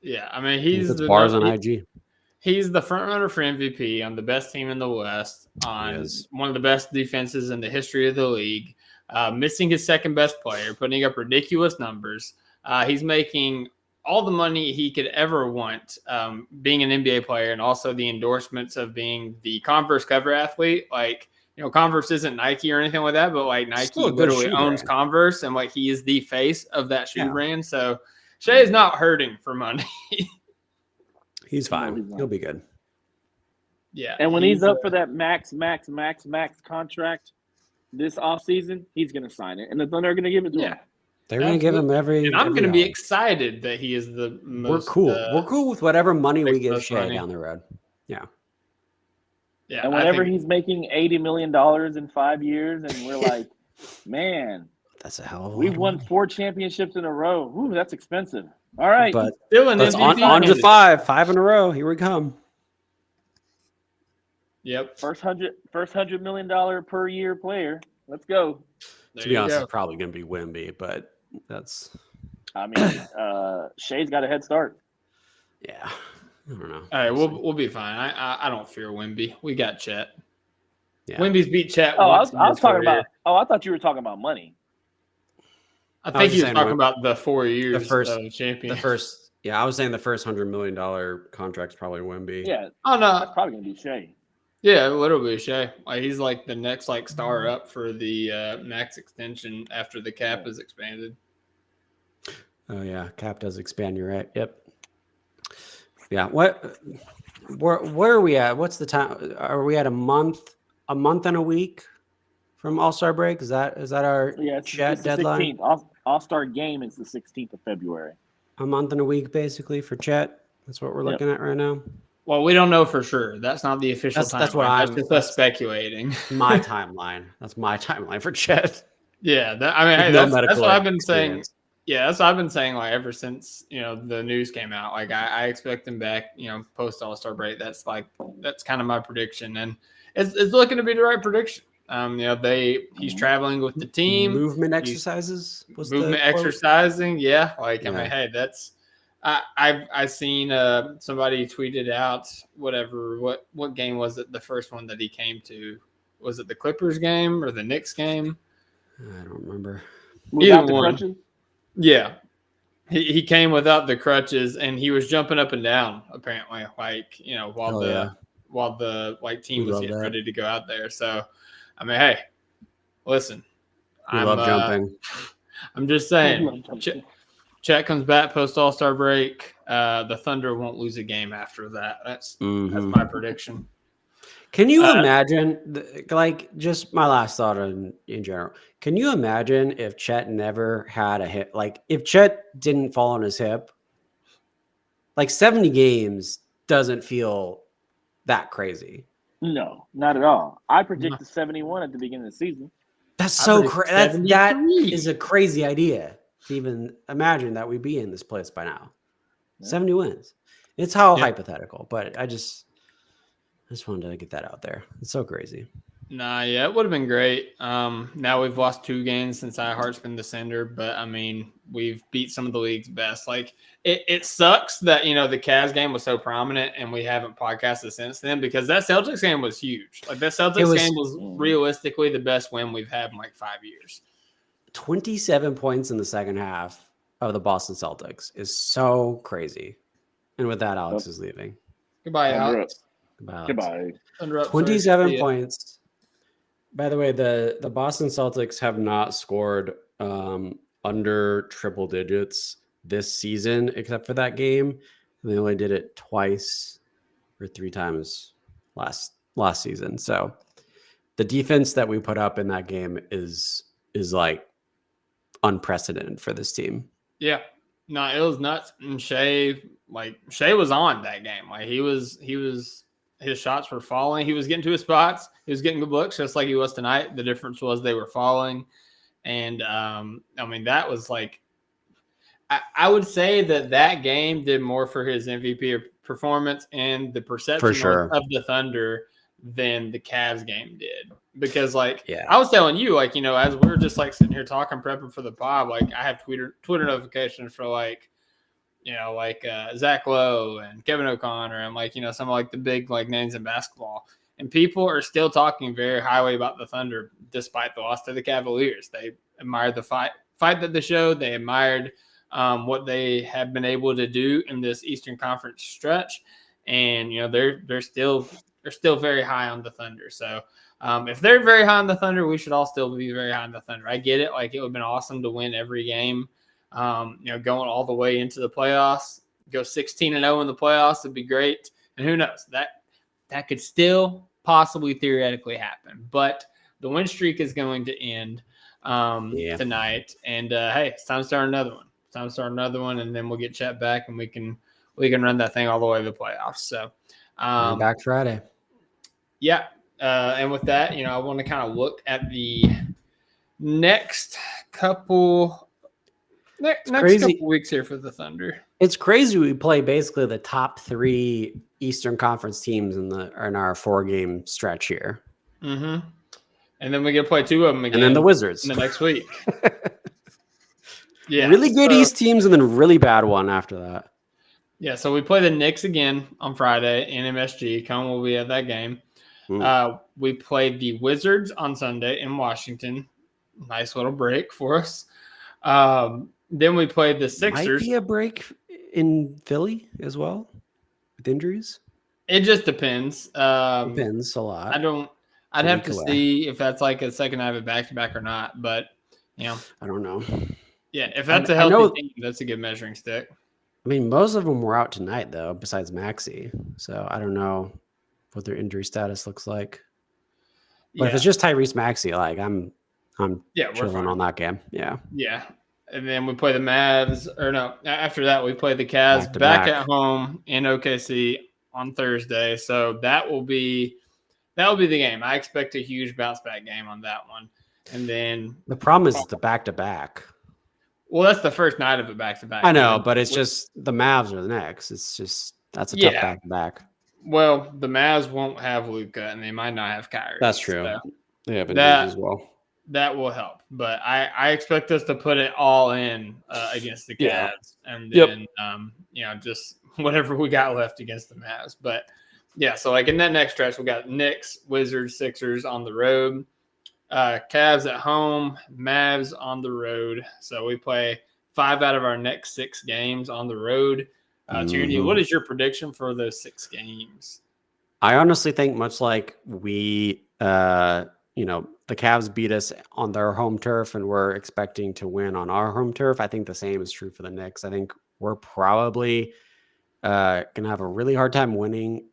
Yeah, I mean he's the bars on IG. He's the front runner for MVP on the best team in the West, on one of the best defenses in the history of the league. Missing his second best player, putting up ridiculous numbers. He's making all the money he could ever want, being an NBA player, and also the endorsements of being the Converse cover athlete. Converse isn't Nike or anything like that, but Nike literally owns Converse, and he is the face of that shoe brand. So Shai is not hurting for money. He's fine. He'll be good. Yeah. And when he's up for that max contract this offseason, he's going to sign it. And the Thunder are going to give it to him. They're going to give him every. And I'm going to be excited that he is the most. We're cool. We're cool with whatever money we give Shai down the road. Yeah. Yeah. And whenever he's making $80 million in 5 years, and we're like, man, That's a hell of a We've lot of won money. 4 championships in a row. Ooh, that's expensive. All right. But Still an let's MVP on to candidate. 5 in a row. Here we come. Yep. First $100 million per year player. Let's go. There To be you honest, go. it's probably going to be Wemby, but that's I mean, Shai's got a head start. yeah. I don't know. All right, we'll be fine. I don't fear Wemby. We got Chet. Yeah. Wemby's beat Chet Oh, I once. was talking about. Oh, I thought you were talking about money. I was think just he was saying talking about the 4 years first- of champion. I was saying the first $100 million contract's probably Wemby. Yeah, Oh no, that's probably gonna be Shai. yeah, literally Shai. Like he's like the next like star up for the max extension after the cap is expanded. Oh yeah, cap does expand. You're right. Yep. Yeah. Where are we at? What's the time? Are we at a month and a week from All-Star break? Is that our Chet it's the deadline? 16th. All-Star game is the 16th of February. A month and a week, basically, for Chet. That's what we're looking at right now. Well, we don't know for sure. That's not the official timeline. That's what That's just us speculating. My timeline. That's my timeline for Chet. Yeah, hey, No that's what I've been experience. saying. Yeah, that's what I've been saying. Like ever since the news came out, like I expect him back. Post All-Star break. That's kind of my prediction, and it's looking to be the right prediction. He's traveling with the team. Movement exercises. Movement exercising. Yeah, I mean, hey, that's. I seen somebody tweeted out what game was it? The first one that he came to, was it the Clippers game or the Knicks game? I don't remember. Without the one. crutches? Yeah, he came without the crutches and he was jumping up and down apparently, while the team was getting ready to go out there. So, I mean, hey, listen, I love jumping. I'm just saying. Chet comes back post All-Star break. The Thunder won't lose a game after that. That's my prediction. Can you imagine, just my last thought in general, can you imagine if Chet never had a hip? Like, if Chet didn't fall on his hip, 70 games doesn't feel that crazy. No, not at all. I predicted 71 at the beginning of the season. That's so crazy. That is a crazy idea to even imagine that we'd be in this place by now. Yeah. 70 wins. It's how hypothetical, but I just wanted to get that out there. It's so crazy. Nah, yeah, it would have been great. Now we've lost 2 games since iHeart's been the sender, but I mean, we've beat some of the league's best. It sucks that the Cavs game was so prominent and we haven't podcasted since then, because that Celtics game was huge. That Celtics game was realistically the best win we've had in 5 years. 27 points in the second half of the Boston Celtics is so crazy. And with that, Alex is leaving. Goodbye, Alex. Goodbye. 27 points. By the way, the Boston Celtics have not scored under triple digits this season, except for that game. They only did it twice or 3 times last season. So the defense that we put up in that game is unprecedented for this team. Yeah. No, it was nuts. And Shai was on that game. His shots were falling. He was getting to his spots. He was getting good looks, just like he was tonight. The difference was they were falling. And, I mean, that was I would say that game did more for his MVP performance and the perception of the Thunder than the Cavs game did. Because, I was telling you, as we were just, sitting here talking, prepping for the pod, I have Twitter notifications for, Zach Lowe and Kevin O'Connor and some of the big names in basketball, and people are still talking very highly about the Thunder despite the loss to the Cavaliers. They admired the fight that they showed. They admired what they have been able to do in this Eastern Conference stretch, and they're still very high on the Thunder. So if they're very high on the Thunder, we should all still be very high on the Thunder. I get it. It would have been awesome to win every game. Going all the way into the playoffs, go 16-0 in the playoffs would be great. And who knows, that could still possibly theoretically happen. But the win streak is going to end tonight. And hey, it's time to start another one. And then we'll get Chet back and we can run that thing all the way to the playoffs. So back Friday. Yeah. And with that, I want to kind of look at the next couple weeks here for the Thunder. It's crazy. We play basically the top 3 Eastern Conference teams in our 4-game stretch here. Mm-hmm. And then we get to play 2 of them again. And then the Wizards in the next week. Yeah, really good East teams and then really bad one after that. Yeah, so we play the Knicks again on Friday in MSG. Cone will be at that game. We play the Wizards on Sunday in Washington. Nice little break for us. Then we play the Sixers. Might be a break in Philly as well with injuries. It just depends. Depends a lot. I'd have to see if that's like a second I have it back-to-back or not. But, I don't know. Yeah, if that's a healthy team, that's a good measuring stick. I mean, most of them were out tonight, though, besides Maxey. So I don't know what their injury status looks like. But if it's just Tyrese Maxey, like I'm chilling on that game. Yeah. Yeah. And then we play the Mavs. Or no, after that, we play the Cavs back at home in OKC on Thursday. So that will be the game. I expect a huge bounce back game on that one. And then the problem is the back-to-back. Well, that's the first night of a back-to-back. I know, but it's just the Mavs are the next. It's just that's a tough back-to-back. Well, the Mavs won't have Luka, and they might not have Kyrie. That's true. So they have injuries as well. That will help, but I expect us to put it all in against the Cavs, and then just whatever we got left against the Mavs. But yeah, so like in that next stretch, we got Knicks, Wizards, Sixers on the road. Cavs at home, Mavs on the road. So we play 5 out of our next 6 games on the road. Tierney, what is your prediction for those 6 games? I honestly think much like we, the Cavs beat us on their home turf and we're expecting to win on our home turf. I think the same is true for the Knicks. I think we're probably going to have a really hard time winning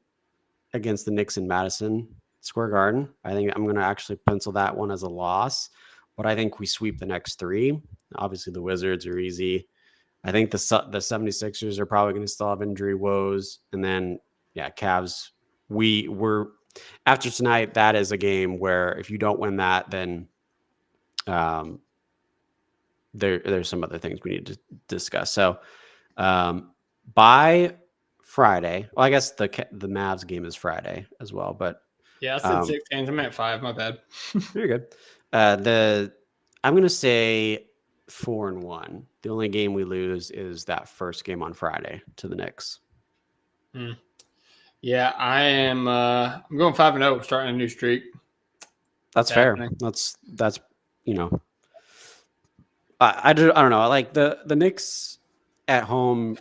against the Knicks in Madison Square Garden. I think I'm going to actually pencil that one as a loss, but I think we sweep the next 3. Obviously, the Wizards are easy. I think the 76ers are probably going to still have injury woes. And then, Cavs, we're after tonight, that is a game where if you don't win that, then there's some other things we need to discuss. So by Friday, well, I guess the Mavs game is Friday as well, but yeah, I said 6 games. I'm at 5. My bad. You're good. I'm going to say 4-1. The only game we lose is that first game on Friday to the Knicks. Yeah, I am. I'm going 5-0. We're starting a new streak. That's fair. That's I don't know. Like the Knicks at home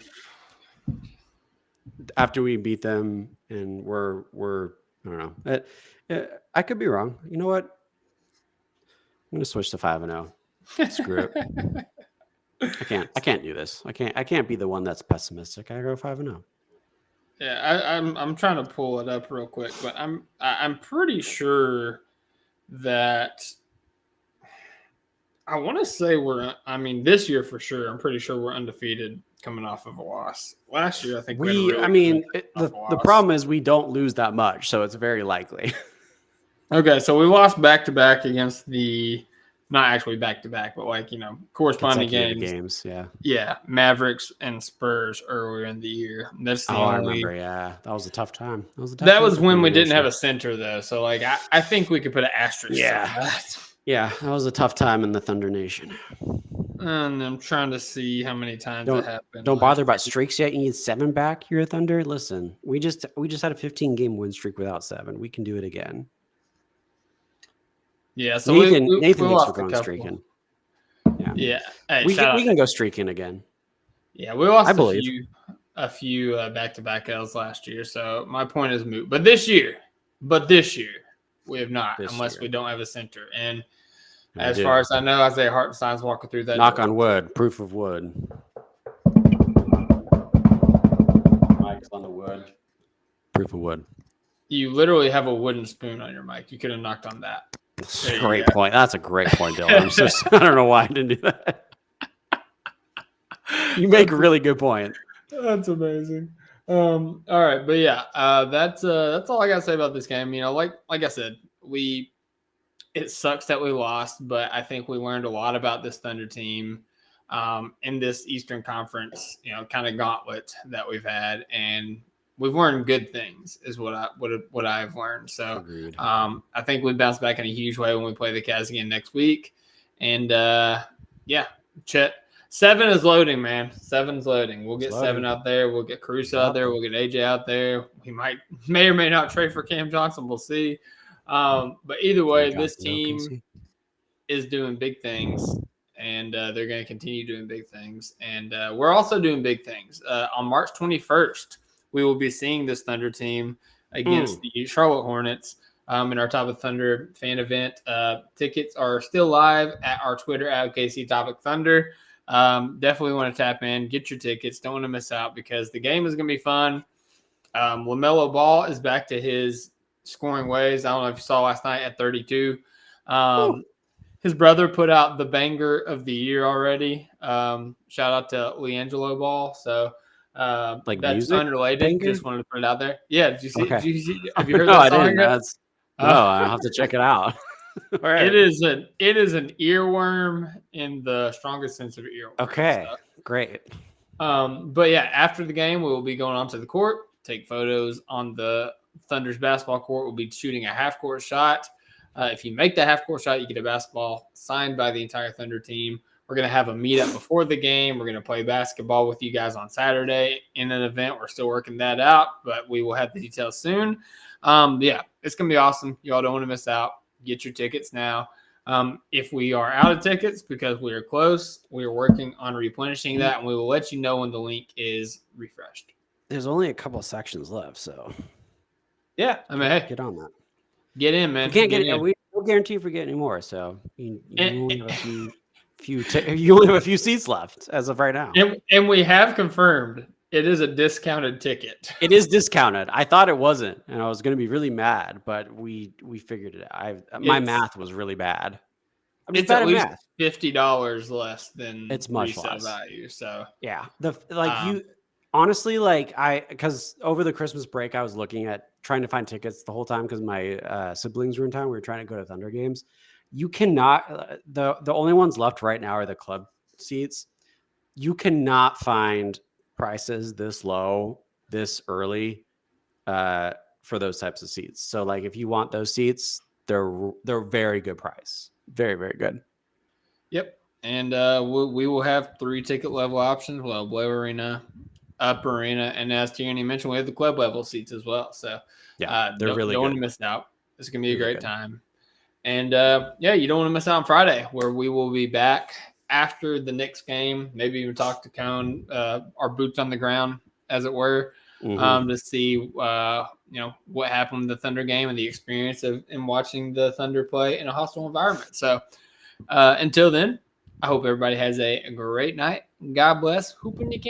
after we beat them, and we're I don't know. I could be wrong. You know what? I'm going to switch to 5-0. Screw it. I can't do this. I can't be the one that's pessimistic. I go 5-0. Yeah, I'm trying to pull it up real quick, but I'm pretty sure that I want to say this year for sure. I'm pretty sure we're undefeated coming off of a loss. Last year, I think the problem is we don't lose that much, so it's very likely. Okay, so we lost back-to-back against not actually back-to-back, but corresponding games. Yeah, Mavericks and Spurs earlier in the year. That's the only. I remember. Yeah, that was a tough time. That was when we didn't have a center though, so I think we could put an asterisk. Yeah, on that. Yeah, that was a tough time in the Thunder Nation. And I'm trying to see how many times that happened. Don't bother about streaks yet. You need 7 back. You're a Thunder. Listen, we just had a 15-game win streak without 7. We can do it again. Yeah, so Nathan we thinks we're lost going streaking. Yeah. Hey, we can go streaking again. Yeah, we lost a few back-to-back L's last year, so my point is moot. But this year, we have not, unless we don't have a center. And as far as I know, Isaiah Hartenstein's walking through that. Knock on wood. Proof of wood. Mike's on the wood. Proof of wood. You literally have a wooden spoon on your mic. You could have knocked on that. That's a great point. That's a great point, Dylan. I don't know why I didn't do that. You make a really good point. That's amazing. All right, but that's all I gotta say about this game. Like I said, it sucks that we lost, but I think we learned a lot about this Thunder team in this Eastern Conference, kind of gauntlet that we've had, and we've learned good things is what I've learned. So I think we bounce back in a huge way when we play the Cavs again next week. And Chet, 7 is loading, man. 7's loading. We'll get 7 out there. We'll get Caruso out there. We'll get AJ out there. We may or may not trade for Cam Johnson. We'll see. But either way, this team is doing big things, and they're going to continue doing big things. And we're also doing big things. On March 21st, we will be seeing this Thunder team against the Charlotte Hornets in our Top of Thunder fan event. Tickets are still live at our Twitter at KC Topic Thunder. Definitely want to tap in, get your tickets. Don't want to miss out because the game is going to be fun. LaMelo Ball is back to his scoring ways. I don't know if you saw last night at 32. His brother put out the banger of the year already. Shout out to LiAngelo Ball. So that's unrelated. Banger? Just wanted to put it out there. Yeah, did you see? Okay. Have you heard No, that I song didn't. yet? I'll have to check it out. Right. It is an earworm in the strongest sense of earworm. Okay, so. Great. But yeah, after the game, we will be going onto the court, take photos on the Thunder's basketball court. We'll be shooting a half-court shot. If you make the half-court shot, you get a basketball signed by the entire Thunder team. We're going to have a meetup before the game. We're going to play basketball with you guys on Saturday in an event. We're still working that out, but we will have the details soon. Yeah, it's going to be awesome. Y'all don't want to miss out. Get your tickets now. If we are out of tickets because we are close, we are working on replenishing that, and we will let you know when the link is refreshed. There's only a couple sections left, so yeah, I mean, hey, get on that. Get in, man. We can't get in. We don't guarantee if we get any more, so you only have you only have a few seats left as of right now. And we have confirmed it is a discounted ticket. It is discounted. I thought it wasn't, and I was going to be really mad, but we figured it out. My math was really bad. It's at least $50 less than it's much resale less value. So yeah, you honestly because over the Christmas break I was looking at trying to find tickets the whole time because my siblings were in town. We were trying to go to Thunder games. You cannot. The only ones left right now are the club seats. You cannot find prices this low this early for those types of seats. So like if you want those seats, they're very good price. Very, very good. Yep. And we will have 3 ticket level options. Well, Below Arena, Up Arena, and as Tierney mentioned, we have the club level seats as well. So yeah, they're really don't good. want to miss out. It's going to be a great time. And you don't want to miss out on Friday where we will be back after the Knicks game, maybe even talk to Cone, our boots on the ground, as it were, to see what happened in the Thunder game and the experience in watching the Thunder play in a hostile environment. So until then, I hope everybody has a great night. God bless. Hooping you can.